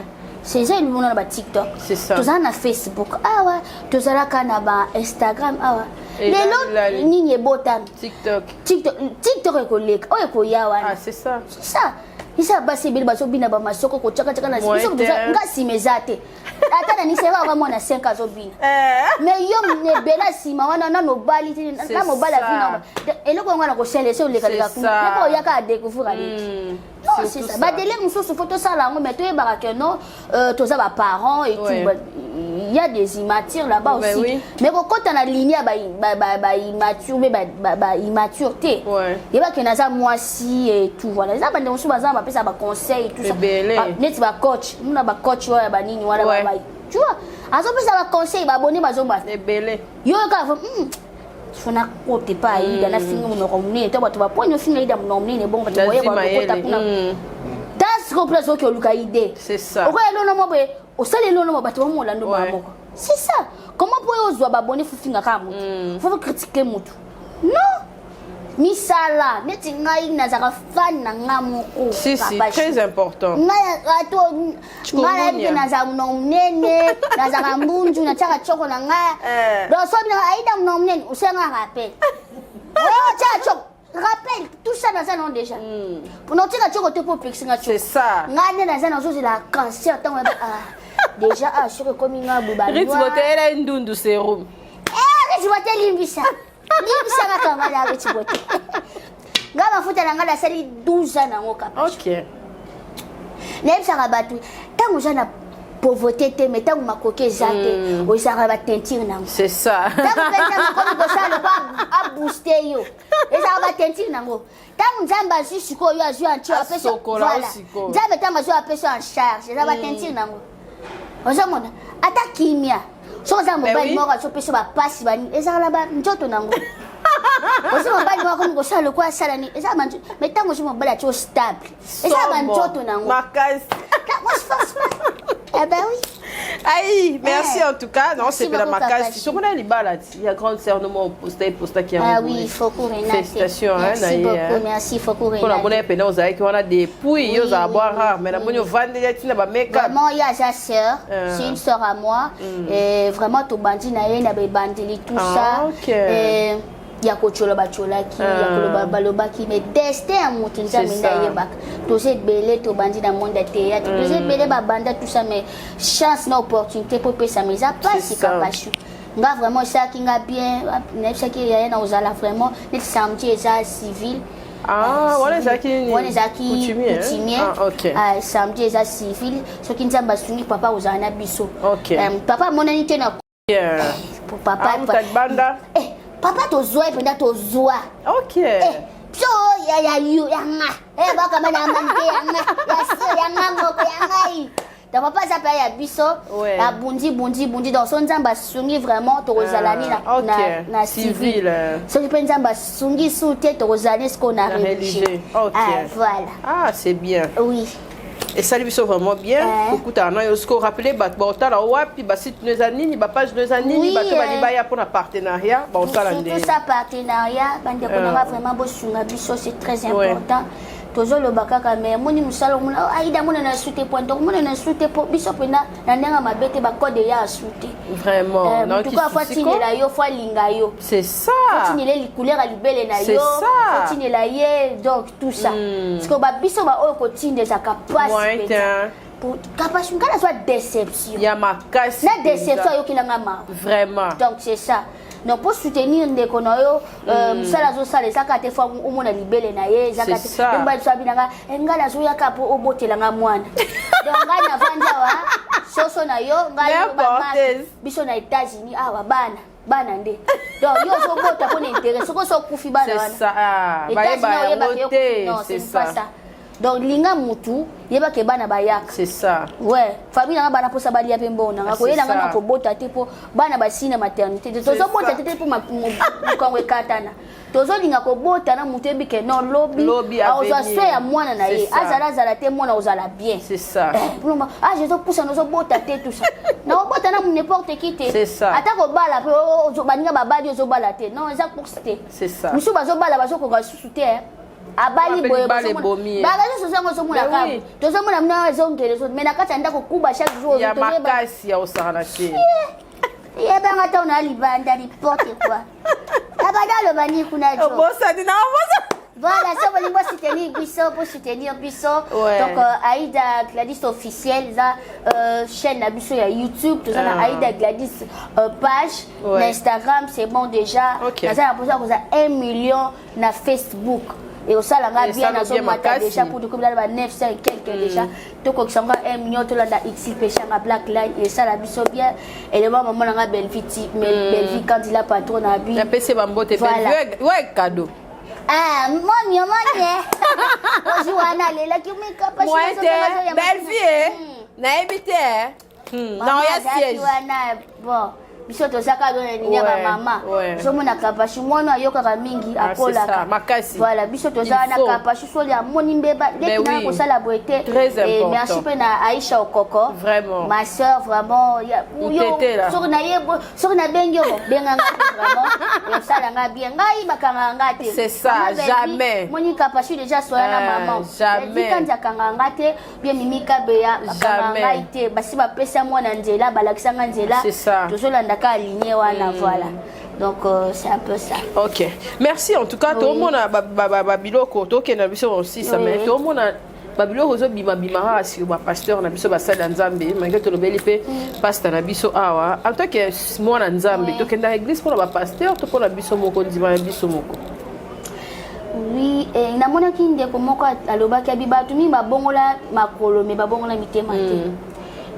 C'est ça nous on a TikTok. C'est ça. Tous on a Facebook. Ah ouais. Tous on a canaba Instagram. Ah ouais. Les autres ni botan. TikTok est collègue. Oh est koya wana. Ah c'est ça. C'est ça. Isa basi bili baso bina ba masoko ko chaka chaka na biso nga simezate. ata na nisera vraiment na 5 azobina mais yo ne bela sima wana na nobali na mobala vina eloko ngana ko sele se oleka leka ku na ko yaka découvrir ali non c'est ça ba délai mususu photo ça là mais toi ba que non tous ça ba parents et tout il y a des immatures là-bas aussi mais quand on a ligne ba immature mais ba immaturité il va que naza moi si et tout voilà ça ba ndosu baza ba pesa ba conseil tout ça net ba coach muna ba coach wa ba nini wala ba tu vois azo pesa ba conseil ba abonné ba zomba ebele yo ka fona kote pa ida na finga mo ko mne to ba to ba ponyo finga ida mo mne bon ba to boye ba ko tapuna das complexe que luka ide c'est ça oko elo no mo be o sale elo no mo ba to mo lando ba moko c'est ça comment pour ozwa ba bonne fufinga ka mutu faut critiquer mutu non misala neti ngai nazaka fan na ngamoko si très important ngai ato ngai ndi naza mnene nazaka mbunju na chaka choko na ngai do so bina aida mnene usenga rappel oh chaka choko rappel tout ça dans un nom déjà pour nous tirer choko te pour pixinga choko c'est ça ngai naza na zo la cancer tant déjà je comme nga buba rythme tela ndundu serum rythme tela limbisa limbisa kama la rythme nga mafuta na ngala sali 12 ans nango kapa OK limbisa kabatu tango jana pauvreté te mais tango makoke zate o sara ba teinture nango c'est ça tango pesa ko ko sala ba a booster yo e sara ba teinture nango tango nzamba siko yo azu anti apesa voilà nzamba tango azu apesa en charge sara ba teinture nango ozamona ata kimia soza mobali moko so pesa ba passe ba eza la ba njoto nango ozo mobali moko ngo sala kwa sala ni eza manjo mais tango so mobali acho stable eza ba njoto nango makasi eh ben oui aïe merci en tout cas non c'est la makasi so mona libala il y a grande sœur no mo posta qui a ah oui il faut courir félicitations merci beaucoup merci faut courir pour la bonne pena oza qui on a des pouilles yo za boire rare mais la bonne vendre ya tina ba make up vraiment il y a sa sœur c'est une sœur à moi et vraiment to bandi na ye na ba bandili tout ça et ya kochola bacholaki ya koloba balobaki mais destin ya mutu nzambe nda yebaka toze belé to bandi na monde théâtre toze belé ba banda tout ça mais chance na opportunité pour pesa mais ça passe kapashu nga vraiment ça qui nga bien na ça qui ya na ozala vraiment net samedi eza civil wala zaki coutumier samedi eza civil soki nzamba sungi papa ozala na biso papa monani te na papa banda papa tozwa ependa tozwa OK so ya nga baka mana mante ya nga ya so ya nga moko ya ngai da papa za pa ya biso ya bundi dans son nzamba sungi vraiment tozalani na civil so je pense nzamba sungi soute tozalani ce qu'on a religieux voilà c'est bien oui et ça lui sauve vraiment bien beaucoup d'argent et aussi rappeler la wapi basi nos anini ba page nos anini ba to ba ya pour un partenariat ba on sala ndé tout ça partenariat bande ko na vraiment bo sunga biso c'est très important tozo lo bakaka mais moni musalo mona aida mona na sute point donc mona na sute po biso pena na ndenga mabete ba code ya sute vraiment donc tout cas faut tinela yo faut linga yo c'est ça faut tinela li couleur libele na yo faut tinela ye donc tout ça parce que ba biso ba o ko tinde za capacité pour capacité ngala soit déception ya makasi na déception yo kilanga ma vraiment donc c'est ça non pour soutenir ndeko na yo sala zo sala saka te fois umona libele na ye zaka te mba tsabi nanga ngala zo yaka po obotela nga mwana donc ngana vanja wa soso na yo ngala ba biso na États-Unis awa bana nde donc yo zo bota ko intérêt soko so kufi bana wana c'est ça ba c'est pas ça donc linga mutu yeba ke bana bayaka c'est ça ouais famille nga bana posa bali ya pembona nga ko yela nga ko bota te po bana basina maternité tozo bota te po mukangwe katana tozo linga ko bota na mutu ebike non lobby aoza so ya mwana na ye azala te mwana ozala bien c'est ça plomba je zo pousa nozo bota te tout ça na bota na n'importe qui te c'est ça atako bala pe ozo baninga babali ozo bala te non eza pour te c'est ça musu bazo bala bazo ko ga susu te abali boye bagazo sozango somuna kabu tozomuna mna zongere so mena kata ndako kuba chaque jour ya makasi ya osana te yebanga ta una libanda lipote quoi abadalo bani kuna jo bosa dina bosa Voilà, ça va les soutenir Bisso pour soutenir Bisso. Donc Aïda Gladys officielle, ça chaîne na Bisso ya YouTube, tout ça na Aïda Gladys page na Instagram, c'est bon déjà. Ça a posé à 1 million na Facebook. Et au salon a bien na son mata déjà pour tout comme là 900 et quelques déjà. Donc on s'en va 1 million tout là na XL péché na Black Line et ça la Bisso bien. Et le maman na Belviti, mais Belviti quand il a patron na bi. La PC Bambote Belviti. Ouais cadeau. Ah, mon Joana, elle est là qui me capable. Moi, belle vie, n'a évité. Non, il y a siège. Bon. Biso tozaka donne ni ba mama so mona kapashi mwana yoka mingi akola makasi voilà biso tozana kapashi so ya moni mbeba dès que na ko sala boité et merci pe na Aïcha Okoko vraiment ma sœur vraiment so na bengi benga vraiment et sala nga bien ngai bakanga ngate c'est ça jamais moni kapashi déjà so na maman jamais quand yakanga ngate bien mimika beya bakanga ngaite basi ba pesa mwana nzela balakisa nga nzela tozolanda aligné voilà donc c'est un peu ça. Ok, merci en tout cas. Tout le monde a babiloko to kena biso aussi ça mais tout le monde a babiloko zo bima bimara si ba pasteur na biso ba sala nzambe malgré to lobeli pe pasteur na biso awa en tant que moi na nzambe to kenda église pour ba pasteur to pour na biso moko ndima na biso moko. Oui, et na mona kinde ko moko alobaki abibatu mi ba bongola makolo me ba bongola mitema te.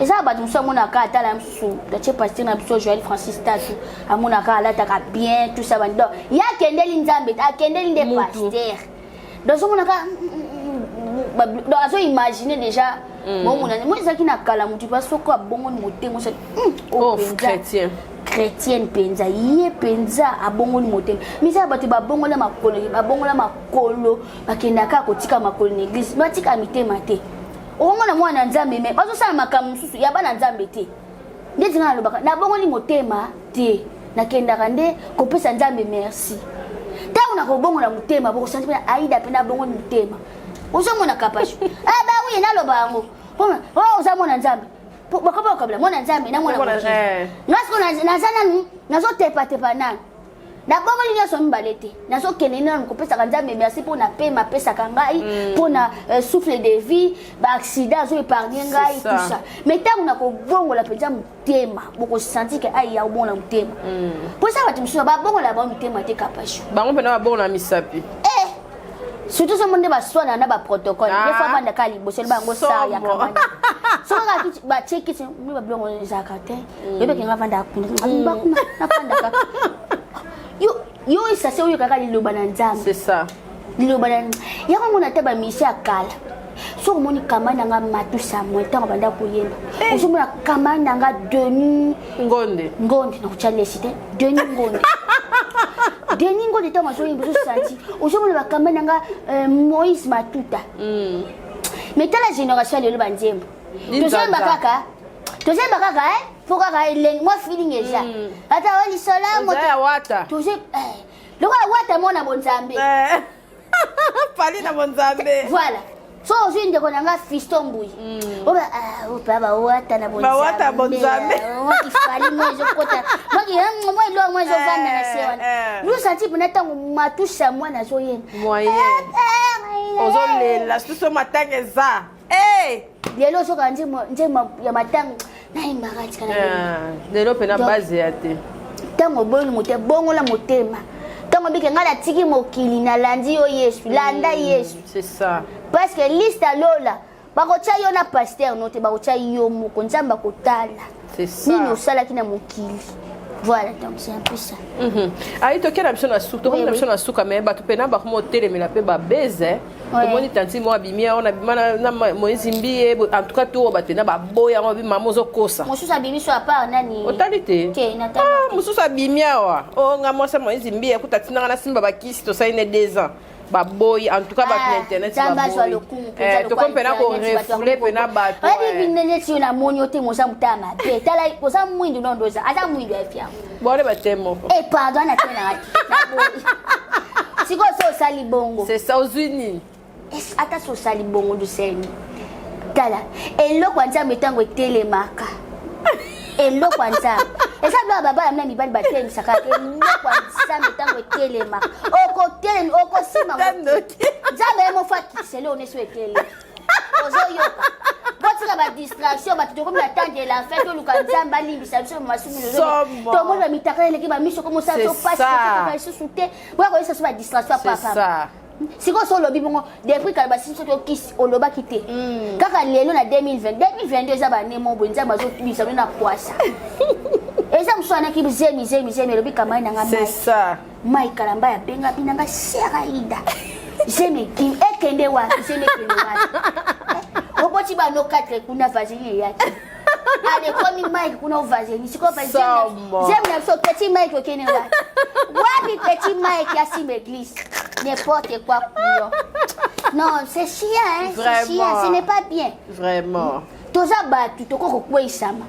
Et ça, bah, tout ça, mon accord, t'as la sous. Tu pasteur, na biso Joël Francis Tassou. À mon accord, là, t'as bien tout ça. Donc, il y a Kendel Nzambe, à Kendel des pasteurs. Donc, mon accord, donc, imaginer déjà. Bon, moi, c'est qui n'a qu'à la motivation parce que bon, mon moté, moi, c'est chrétien. Chrétienne penza, yé penza, à bon, mon moté. Mais ça, bah, tu vas bon, la ma colo, bah, qui n'a qu'à kotika ma colo l'église, bah, tika mité maté. Omona mwana nzambe me bazo sala makamu susu ya bana nzambe te ndeti ngalo baka na bongo ni motema te nakenda kande kopesa nzambe merci ta una ko bongo na motema boko santi na Aïda pe na bongo ni motema ozo mona kapashu ba oui na lo bango poma ozo mona nzambe bakaba kabla mona nzambe na mona ngasko na zana nazo tepa nana na bongo ni nyoso mbalete nazo kenena nkopesa nzambe merci pour na paix ma pesa kangai pour na souffle de vie ba accident zo épargner ngai tout ça mais tant na ko bongo la penza mutema boko senti que ai ya bongo la mutema pour ça watu msho ba bongo la ba mutema te kapashu bango pena ba bongo na misapi surtout ce monde ba soina na ba protocole des fois banda kali bosel bango sa ya kamani so ka ki ba check it mi ba bongo zakate bebe kinga vanda kuna na panda ka yo ça c'est kaka liloba na nzambe c'est ça liloba na yako mona teba misi akala so moni kamana nga matu sa mo tango banda kuyenda so mona kamana nga Denis ngonde na kuchale site Denis ngonde tango so yimbo so santi so mona kamana nga Moïse Matuta mais tala génération le banzembo to zemba kaka pour kaka eleng moi feeling eja ata wali sola mo wata to je loko wata mona bonzambe pali na bonzambe voilà so ozinde kona nga fiston mbui oba baba wata na bonzambe ba wata bonzambe mo kifali mo zo kota mo lo mo zo vanda na sewa lu santi pona tango matusha mwana zo yena moyen ozo lela so matange za lelo so kanje ya matang na imbakati kana lelo pena base ya te tango bongo la motema tango bike ngala tiki mokili na landi yo Yesu landa Yesu c'est ça parce que liste lola bakocha yo na pasteur note bakocha yo moko nzamba kotala c'est ça nini osala kina mokili voilà donc c'est un peu ça ayi to kena biso na suka to biso na suka mais ba to pena ba ko telemela pe ba beze to moni tanti mo abimia ona bimana na Moïse Mbie en tout cas to ba tena ba boya mo bima mozo kosa mosusu bimi so apart nani otalite ke nataka mosusu abimia wa o nga mo sa Moïse Mbie kutatina na simba ba kisi to sa ine 2 ans ba boy en tout cas ba internet ba boy to kompena ko refouler pena ba to abi binene ti na moni ote mo sa mutama pe tala ko sa mwindu nondoza ata mwindu afia bole ba temo pardon na tena siko so sali bongo c'est ça aux unis ata so sali bongo du seni tala eloko kwanza metango telemaka eloko kwanza Et ça doit baba na mibali bateli sakate ndako nzambe tango telema. Oko tele oko sima. Nzambe mo faki sele oneso etele. Ozo yoka. Botika ba distraction batito comme attendre la fête ou luka nzamba limbisa biso masumu lozo. To mo ba mitaka leki ba miso comme ça to passe ka iso souté. Wa ko isa so ba distraction papa. C'est ça. Si ko so lobi bongo depuis ka ba siso to kiss oloba kité. Kaka lelo na 2022 za ba nemo bo nzamba zo bisa na kwasa. Eza mswana ki bizemi lobi kama ina ngama. C'est ça. Mai kalamba ya benga binanga seraida. Zeme kim ekende wa zeme kende wa. Oboti ba no 4 kuna vazeli yake. Ale komi Mike kuna vazeli siko vazeli. Zeme na so petit Mike okene wa. Wapi petit Mike ya sim église. N'importe quoi pour non, c'est chiant hein, c'est chiant, ce n'est pas bien. Vraiment. Toza batu toko ko isama.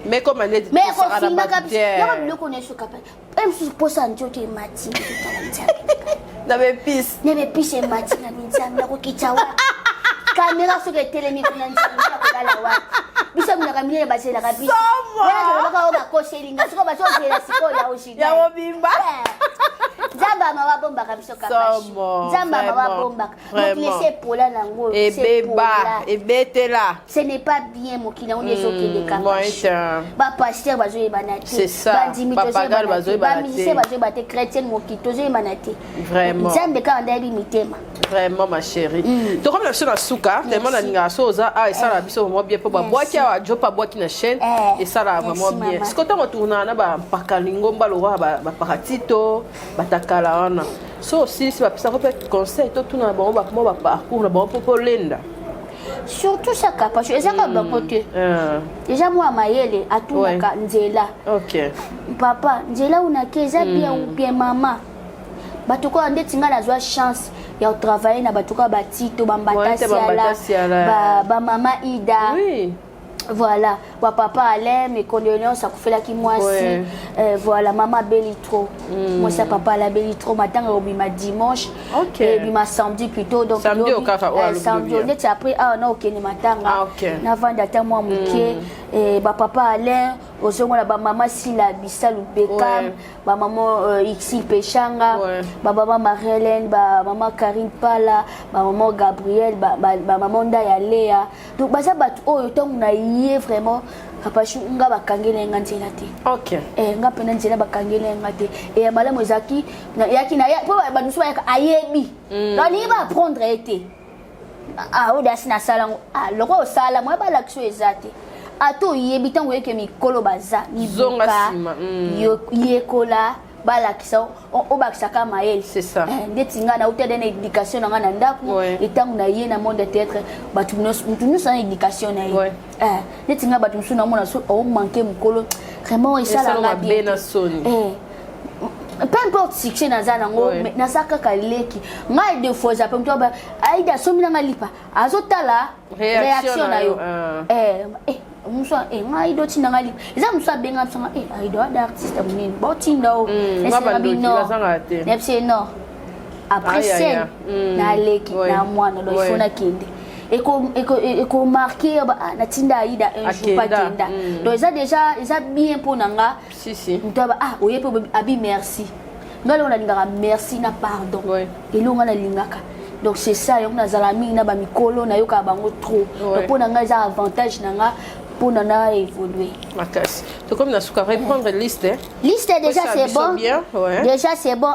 Mais comme elle est mais ko finga kabisa. Yaba biloko ne so kapela. Même si posa njote mati. Na be pis. Ne be pis e mati na minzanga ko kichawa. Kamera so ke telemi kuna nzanga ko dala wa. Bisa mna kamile basela kabisa. Wala ko ba ko shelinga siko ba so zela siko ya oshida. Ya obimba. Zamba mawa bomba kabisa kabashi. Zamba mawa bomba. Donc laissez pola nango. Et beba, et betela. Ce n'est pas bien mon kina on est zoké de kabashi. Ba pasteur bazo e banate. C'est ça. Papa gal bazo e banate. Ba musicien bazo e banate chrétien mon kito zo e banate. Vraiment. Zambe ka ndabi mitema. Vraiment ma chérie. To comme la sur souka, tellement la ninga soza ah et ça la biso vraiment bien pour ba boaki a jo pa boaki na chaîne et ça la vraiment bien. Ce que tu retourne na ba pakalingo mbalo ba paratito ba kala wana so aussi si ça peut conseil to tout na ba parcours na ba pour lenda surtout ça parce que ça ka ba côté déjà moi mayele atunaka nzela OK papa nzela unakeza bien ou bien mama batuko ndetinga na zwa chance ya travailler na batuko batito bambatasi ba mama Ida oui. Voilà, papa Alain, mes condoléances à Koufela qui moi aussi. Voilà, maman Bellitro. Moi, ça papa la Bellitro, matin au bima dimanche. OK. Et bima samedi plutôt. Donc, samedi au café. Samedi, on est après, ah non, ok, ni matin. Ah, OK. N'avant d'attendre moi, mouké. Et papa Alain, au second, la maman Sila Bissal ou Bekam. Ma maman Ixi Pechanga. Ma maman Marie-Hélène, ma maman Karine Pala. Ma maman Gabriel, ma maman Daya Léa. Donc, ça bat, oh, autant on a vraiment kapashu nga bakangele nganzela te OK nga pena nzela bakangele ngate et madame Ozaki na yaki na ya po ba nusu ya ayebi donc ni ba prendre été ah odasi na sala loko sala mo ba l'action ezate ato yebi tango yeke mikolo baza ni zonga yekola bala kisa o bakisa kama elle c'est ça ndetinga na uta dena éducation na ngana ndako etangu na ye na monde théâtre batu nous sans éducation na ye ndetinga batu musu na mona so o manquer mukolo vraiment et ça la bien peu importe succès na zana ngo na saka kaleki ngai de fois za pemto ba aida so mina ngalipa azotala réaction na yo musa ngai do tina ngali eza musa benga msanga aido d'artiste munini botinda o non après scène na leki na mwana do ifona kende eko marqué na tinda aida un jour pas kenda donc ça déjà ça bien pour nanga si mtoba oyepe abi merci ngalo na lingaka merci na pardon elonga na lingaka donc c'est ça yo na zalami na ba mikolo na yo ka bango trop donc pour nanga ça avantage nanga pour nana évoluer makasi to comme na suka reprendre liste déjà c'est bon déjà c'est bon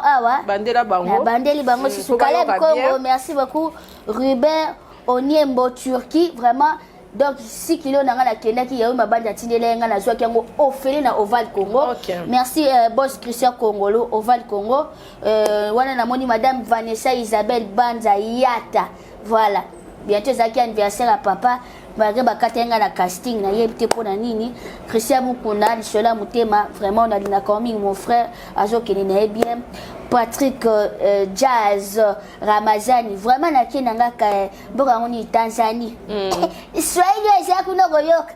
bandela bango bandeli bango si Caleb Congo merci beaucoup Ruben Oniembo Turquie vraiment donc 6 kilos nanga la kenda ki yawe mabanja tindele nga na zwa kiango ofele na Oval Congo merci boss Christian Congolo Oval Congo wana na moni madame Vanessa Isabelle Banza Yata voilà bientôt zaki anniversaire à papa malgré bakatenga na casting na yebite pona nini Christian Mukunda Lisola Mutema vraiment on a dina coming mon frère azokene na bien Patrick Jazz Ramazani vraiment na kenanga ka boka ngoni Tanzanie Swahili ya kuna goyoka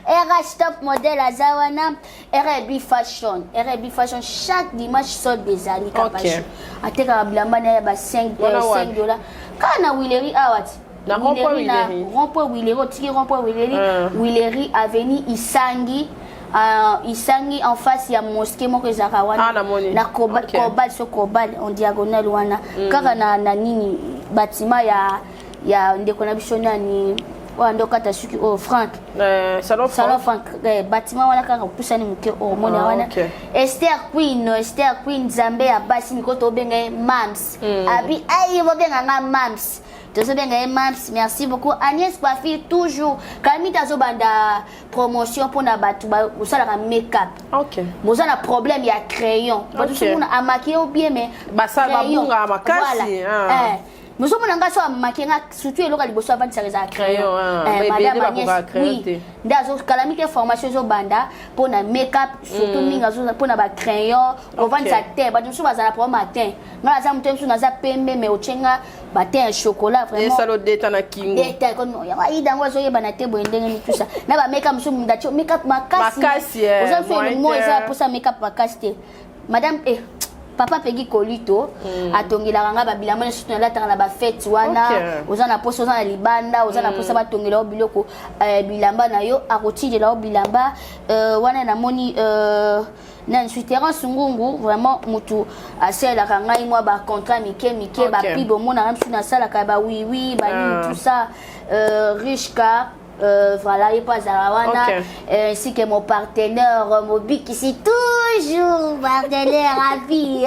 RH Top Model Azawana RB Fashion chaque dimanche sort des années kapashu ateka blamba na ba 5 $5 kana Willery awati na rond-point Willery Willery avenue Isangi isangi en face ya mosquée moko ezaka wana na Kobal so Kobal en diagonale wana kaka na nini bâtiment ya ndeko na biso nani ndo kata suki Frank salon Frank bâtiment wana kaka pusani muke mona wana Esther Queen Zambe ya basi niko to benga Mams abi ayi bo benga nga Mams to benga Mams. Merci beaucoup Agnès Coiffure toujours Kamita zo banda promotion pour na batu ba usala ka make-up moza na problème ya crayon batu so mona amaquiller ou bien mais basa babunga makasi nous sommes en train de maquiller surtout le liboso avant de s'arrêter à crayon madame Agnès oui ndazo kalamike formation zo banda pour na make-up surtout minga zo pour na ba crayon on vend sa terre ba nous bazala pour matin ngala za mutem so naza pembe mais ochenga ba teint chocolat vraiment ça lo deta na kingo deta comme ya idango zo yeba na te boendenge tout ça na ba make-up so mundacho make-up makasi oza so le mot ça pour ça make-up makasi madame papa pegi kolito atongela nga ba bilamba na sutu na latanga na ba fête wana ozana poso ozana libanda ozana poso ba tongela o biloko bilamba na yo akotidela o bilamba wana na moni na Terence Sungungu vraiment mutu asela ka ngai moi ba contrat mike ba pibo mona ramsu na sala ka ba oui ba tout ça Richka voilà, il passe à Rawana, ainsi que mon partenaire Mobi qui c'est toujours partenaire à vie.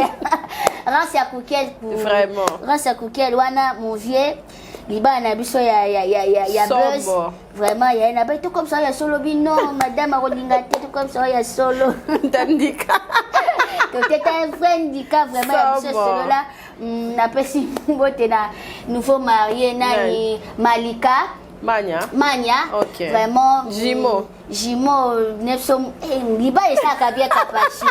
Grâce à Koukel, vraiment. Grâce à Koukel, Wana, mon vieux, Liba Nabiso, il y a buzz. Vraiment, il y a un abeille tout comme ça, il y a solo non, madame a rolingate, tout comme ça, il y a solo. Tandika. Peut-être un vrai handicap, vraiment, il y a solo là. N'a pas si nouveau marié, Nani Malika. Mania, vraiment. Jimo, Nepsom, Liba et ça, Kabia Kapachi.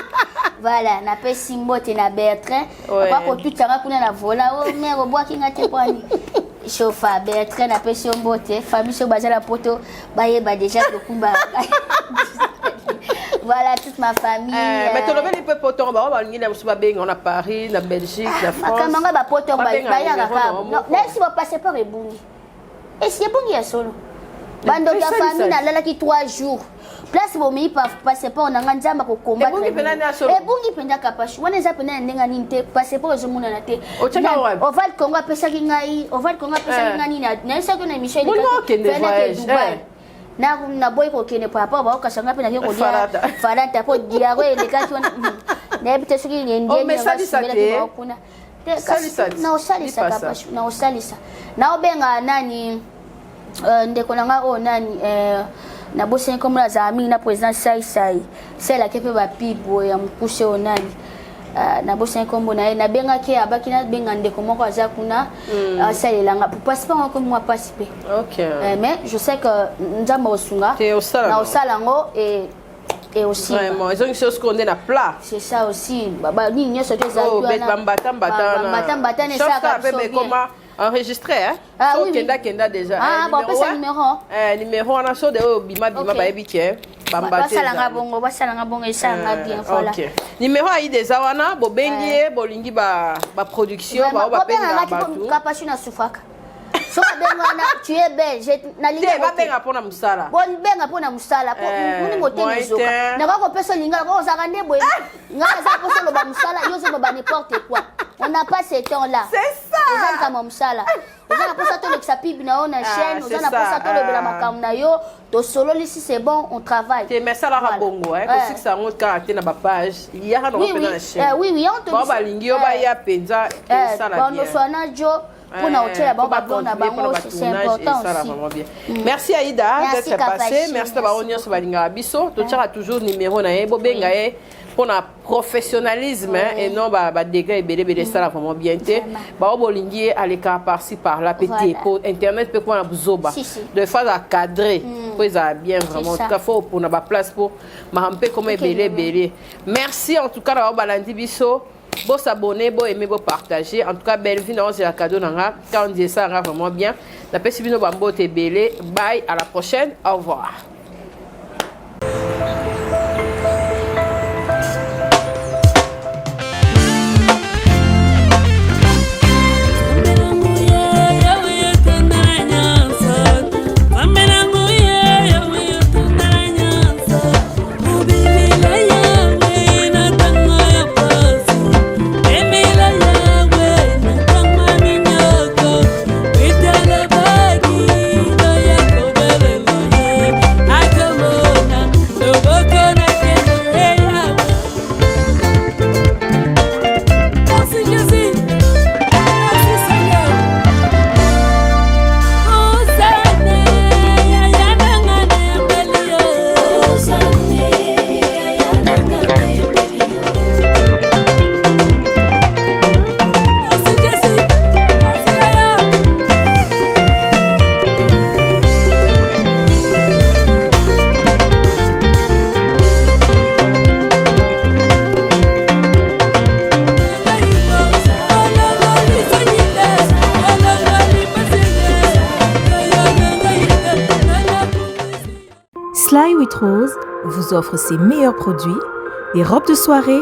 Voilà, n'a pas Simbote et na Bertrand. Pas pour tout ça, on a la vola, oh, mère, au bois qui n'a pas de chauffa, Bertrand, n'a pas Simbote, famille sur Bazar la poto, baye, déjà le combat. Voilà toute ma famille. Mais tu le peu poton, on a Paris, la Belgique, la France. Comment on va poton, là, si vous passez par les bouilles. Et c'est bon, il y a solo. Bando ya famille na lala ki 3 jours. Place bo mi pa passer pas on anga nzamba ko combattre. Et bungi penda kapashi. Wana za pena ndenga ninte passer pas zo mona na te. On va le Congo pesa ki ngai, on va le Congo pesa ki ngani na ça que na Michel na boy ko kene papa ba ka sanga pena ko dia farata po dia ko le ka ki na bite so ki ndenge na ba kuna. Na osalisa na obenga nani ndeko nanga o nani na bosen comme la zami na président sai c'est la kepe ba pibo ya mkushe o nani na bosen comme na benga ke abaki na benga ndeko moko aza kuna asalelanga passe pas comme moi passe mais je sais que nzamba osunga na osalango et aussi vraiment ils ont une chose qu'on est na plat c'est ça aussi baba ni nyoso te za tuana bambata ne ça comment enregistré hein kenda déjà numéro on a so de bima ba ebike basalanga bongo esanga bien voilà numéro ai des awana bobengi bolingi ba production ba benga batu kapashi na sufaka so benga na tu es belge na linga ba benga pona musala bon benga pona musala po muni motene zoka na ko pesa linga ko zaka ndebo ngala za ko solo ba musala yo zo ba n'importe quoi on n'a pas ce temps là c'est ça on kama musala on a pas ça to l'exapib na on chaîne on a pas ça to le bela makam na yo to solo ici c'est bon on travaille mais ça la bongo hein parce que ça monte caractère na ba page il y a dans la chaîne oui on te ba ba lingi yo ba ya penza ça la bien bon so na jo pour na hôtel ba bon na bango c'est important aussi merci Aïda d'être passée merci d'avoir venu sur balinga biso to tira toujours numéro na e bo benga e pour un professionnalisme et non degré belé ça vraiment bien té ba bolingi à l'écart par-ci par-là petit pour internet peut quoi zoba de fois à cadrer pour ça bien vraiment en tout cas faut pour na place pour mahampe comme belé merci en tout cas d'avoir balandi biso bon s'abonner bon aimer bon partager en tout cas belle vie dans la cadeau nanga quand on dit ça vraiment bien la pesi bino bambo te belé bye à la prochaine au revoir. Movie with Rose vous offre ses meilleurs produits, des robes de soirée,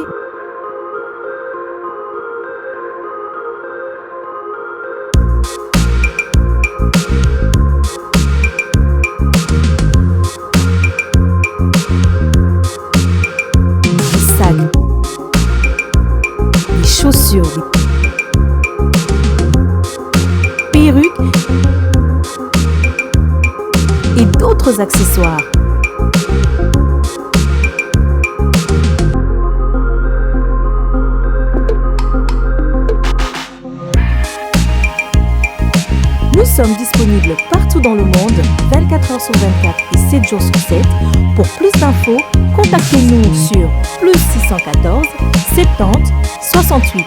des sacs, des chaussures, des perruques et d'autres accessoires. Nous sommes disponibles partout dans le monde, 24 heures sur 24 et 7 jours sur 7. Pour plus d'infos, contactez-nous sur +614 70 68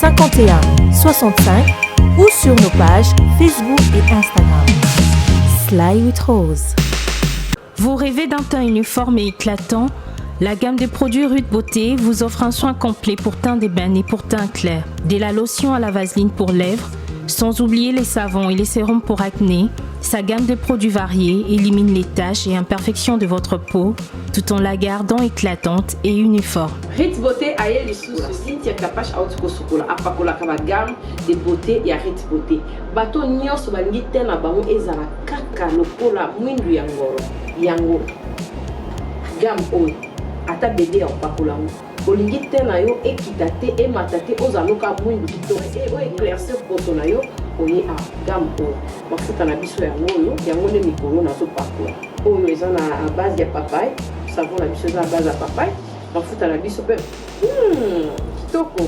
51 65 ou sur nos pages Facebook et Instagram. Sly with Rose. Vous rêvez d'un teint uniforme et éclatant? La gamme de produits Rude Beauté vous offre un soin complet pour teint d'ébène et pour teint clair. De la lotion à la vaseline pour lèvres, sans oublier les savons et les sérums pour acné. Sa gamme de produits variés élimine les taches et imperfections de votre peau tout en la gardant éclatante et uniforme. Rude Beauté aye lisusu Cynthia Kapash auto sukola apakola kaba gamme de beauté ya Rude Beauté. Bato nyonso balingi te na bango ezala kaka lokola mwindu ya ngoro. Yango gamme oyo ata bébé ya apakola ngo. Olingi te na yo ekita te emata te ozaloka mwindu kitoko o éclaircir poto na yo oye a gamme oyo mafuta na biso yango nde mikolo nazopakola oyo eza na base ya papaye savon na biso eza na base ya papaye mafuta na biso mpe kitoko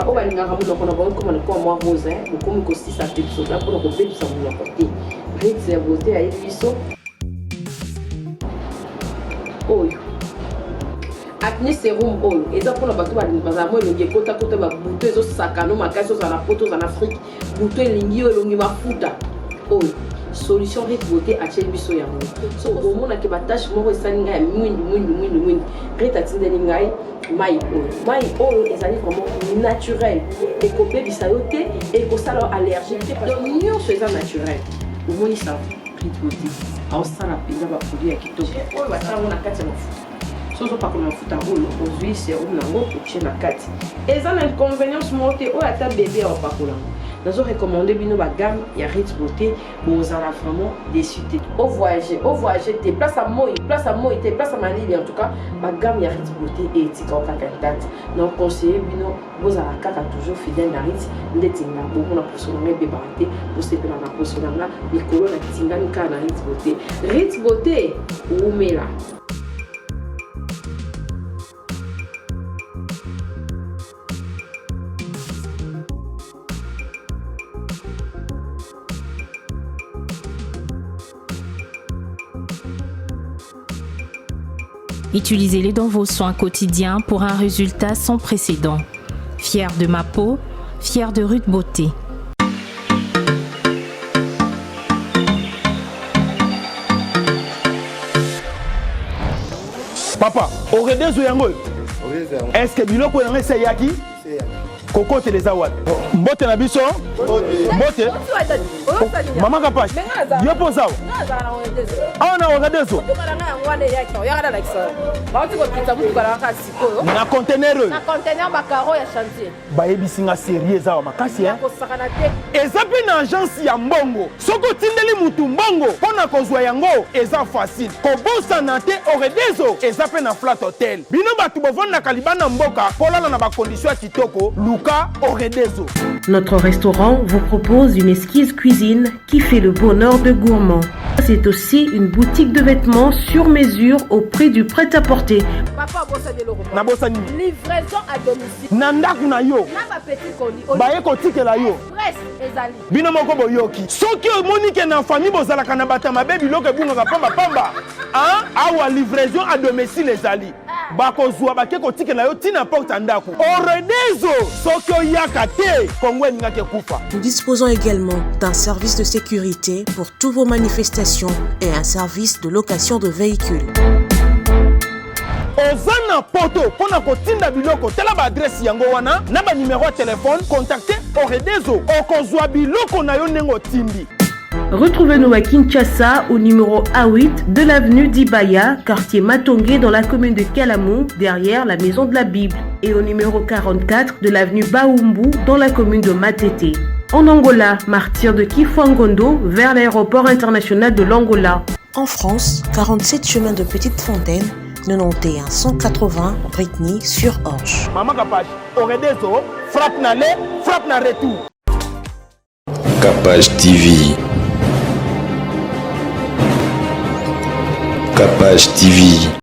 oyo balingaka monoko na bango koma na kwa mwa rose bokomi kosisa te biso mpona kobebisa monoko te Rude ya beauté ayebi biso oyo acné sérum oyo eza mpona bato bazala mo elongi ekota babuto ezosakano makasi ozala na poto ozala na afrique buto elingi oyo elongi mafuta oyo solution Rude Beauté atieli biso yango so omonaki batashe moko esali ngai ya mwindu Rude atindeli ngai mai oyo ezali vraiment naturel ekobebisa yo te ekosala yo allergie te donc nyonso eza naturel omoni sa Rude Beauté aosala mpenza baproduit ya kitoko oyo basalango na kati ya mafuta sozo pakola mafuta oyo ozwi serum nango otie na kati eza na inconvénience moko te oyo ata bébé aopakola ngo nazo recommande bino bagamme ya Rude Beauté bozala vraiment déçu te o voyager te place à moi te place à malili en tout cas bagamme ya Rude Beauté etika okaka date donc conseiller bino bozala kaka toujours fidèle na Rude ndeti nga bomona poso na ngai bebaka te bosepela na poso na nga likolo na tingani kaka na Rude Beauté Rude Beauté oumela. Utilisez-les dans vos soins quotidiens pour un résultat sans précédent. Fier de ma peau, fier de Rude Beauté. Papa, oredezo yango. Est-ce que biloko yango eseyaki? Koko teleza wat. Mbote na biso? Mbote? Mama Kapash. Yo posa. Ah na oredezo. Na conteneur. Na conteneur bakaro ya chantier. Ba yebisinga sérieux za makasi hein. Eza pe na agence ya mbongo. Soko tindeli mutu mbongo pona kozwa yango eza facile. Kobosa na te oredezo eza pe na flat hotel. Bino batu bovanda kalibana mboka polala na ba condition kitoko. Notre restaurant vous propose une exquise cuisine qui fait le bonheur de gourmands. C'est aussi une boutique de vêtements sur mesure au prix du prêt-à-porter. Livraison à domicile. Nandaku na yo. Na petit colis. Baye kotike la yo. Presse ezali. Bino moko boyoki. Soki omonike na famille bozala kana bata mabe biloko bunga pamba. Hein? Awa livraison à domicile ezali. Bakozwa bake kotike la yo tina porte ndaku. Oredezo soki oyaka te kongwe ningake kufa. Nous disposons également d'un service de sécurité pour toutes vos manifestations et un service de location de véhicules. Ozana poto pona kotinda biloko tela ba adresse yango wana na ba numéro de téléphone contactez Oredezo okozwa biloko na yo nengo tindi. Retrouvez-nous à Kinshasa au numéro A8 de l'avenue d'Ibaya, quartier Matongué dans la commune de Kalamou, derrière la Maison de la Bible, et au numéro 44 de l'avenue Baoumbu dans la commune de Matete. En Angola, martyr de Kifuangondo vers l'aéroport international de l'Angola. En France, 47 chemin de Petite Fontaine, 91 180 Brittany sur Orge. Maman Capage, Oredezo, frappe na retour. Capage TV. Capage TV.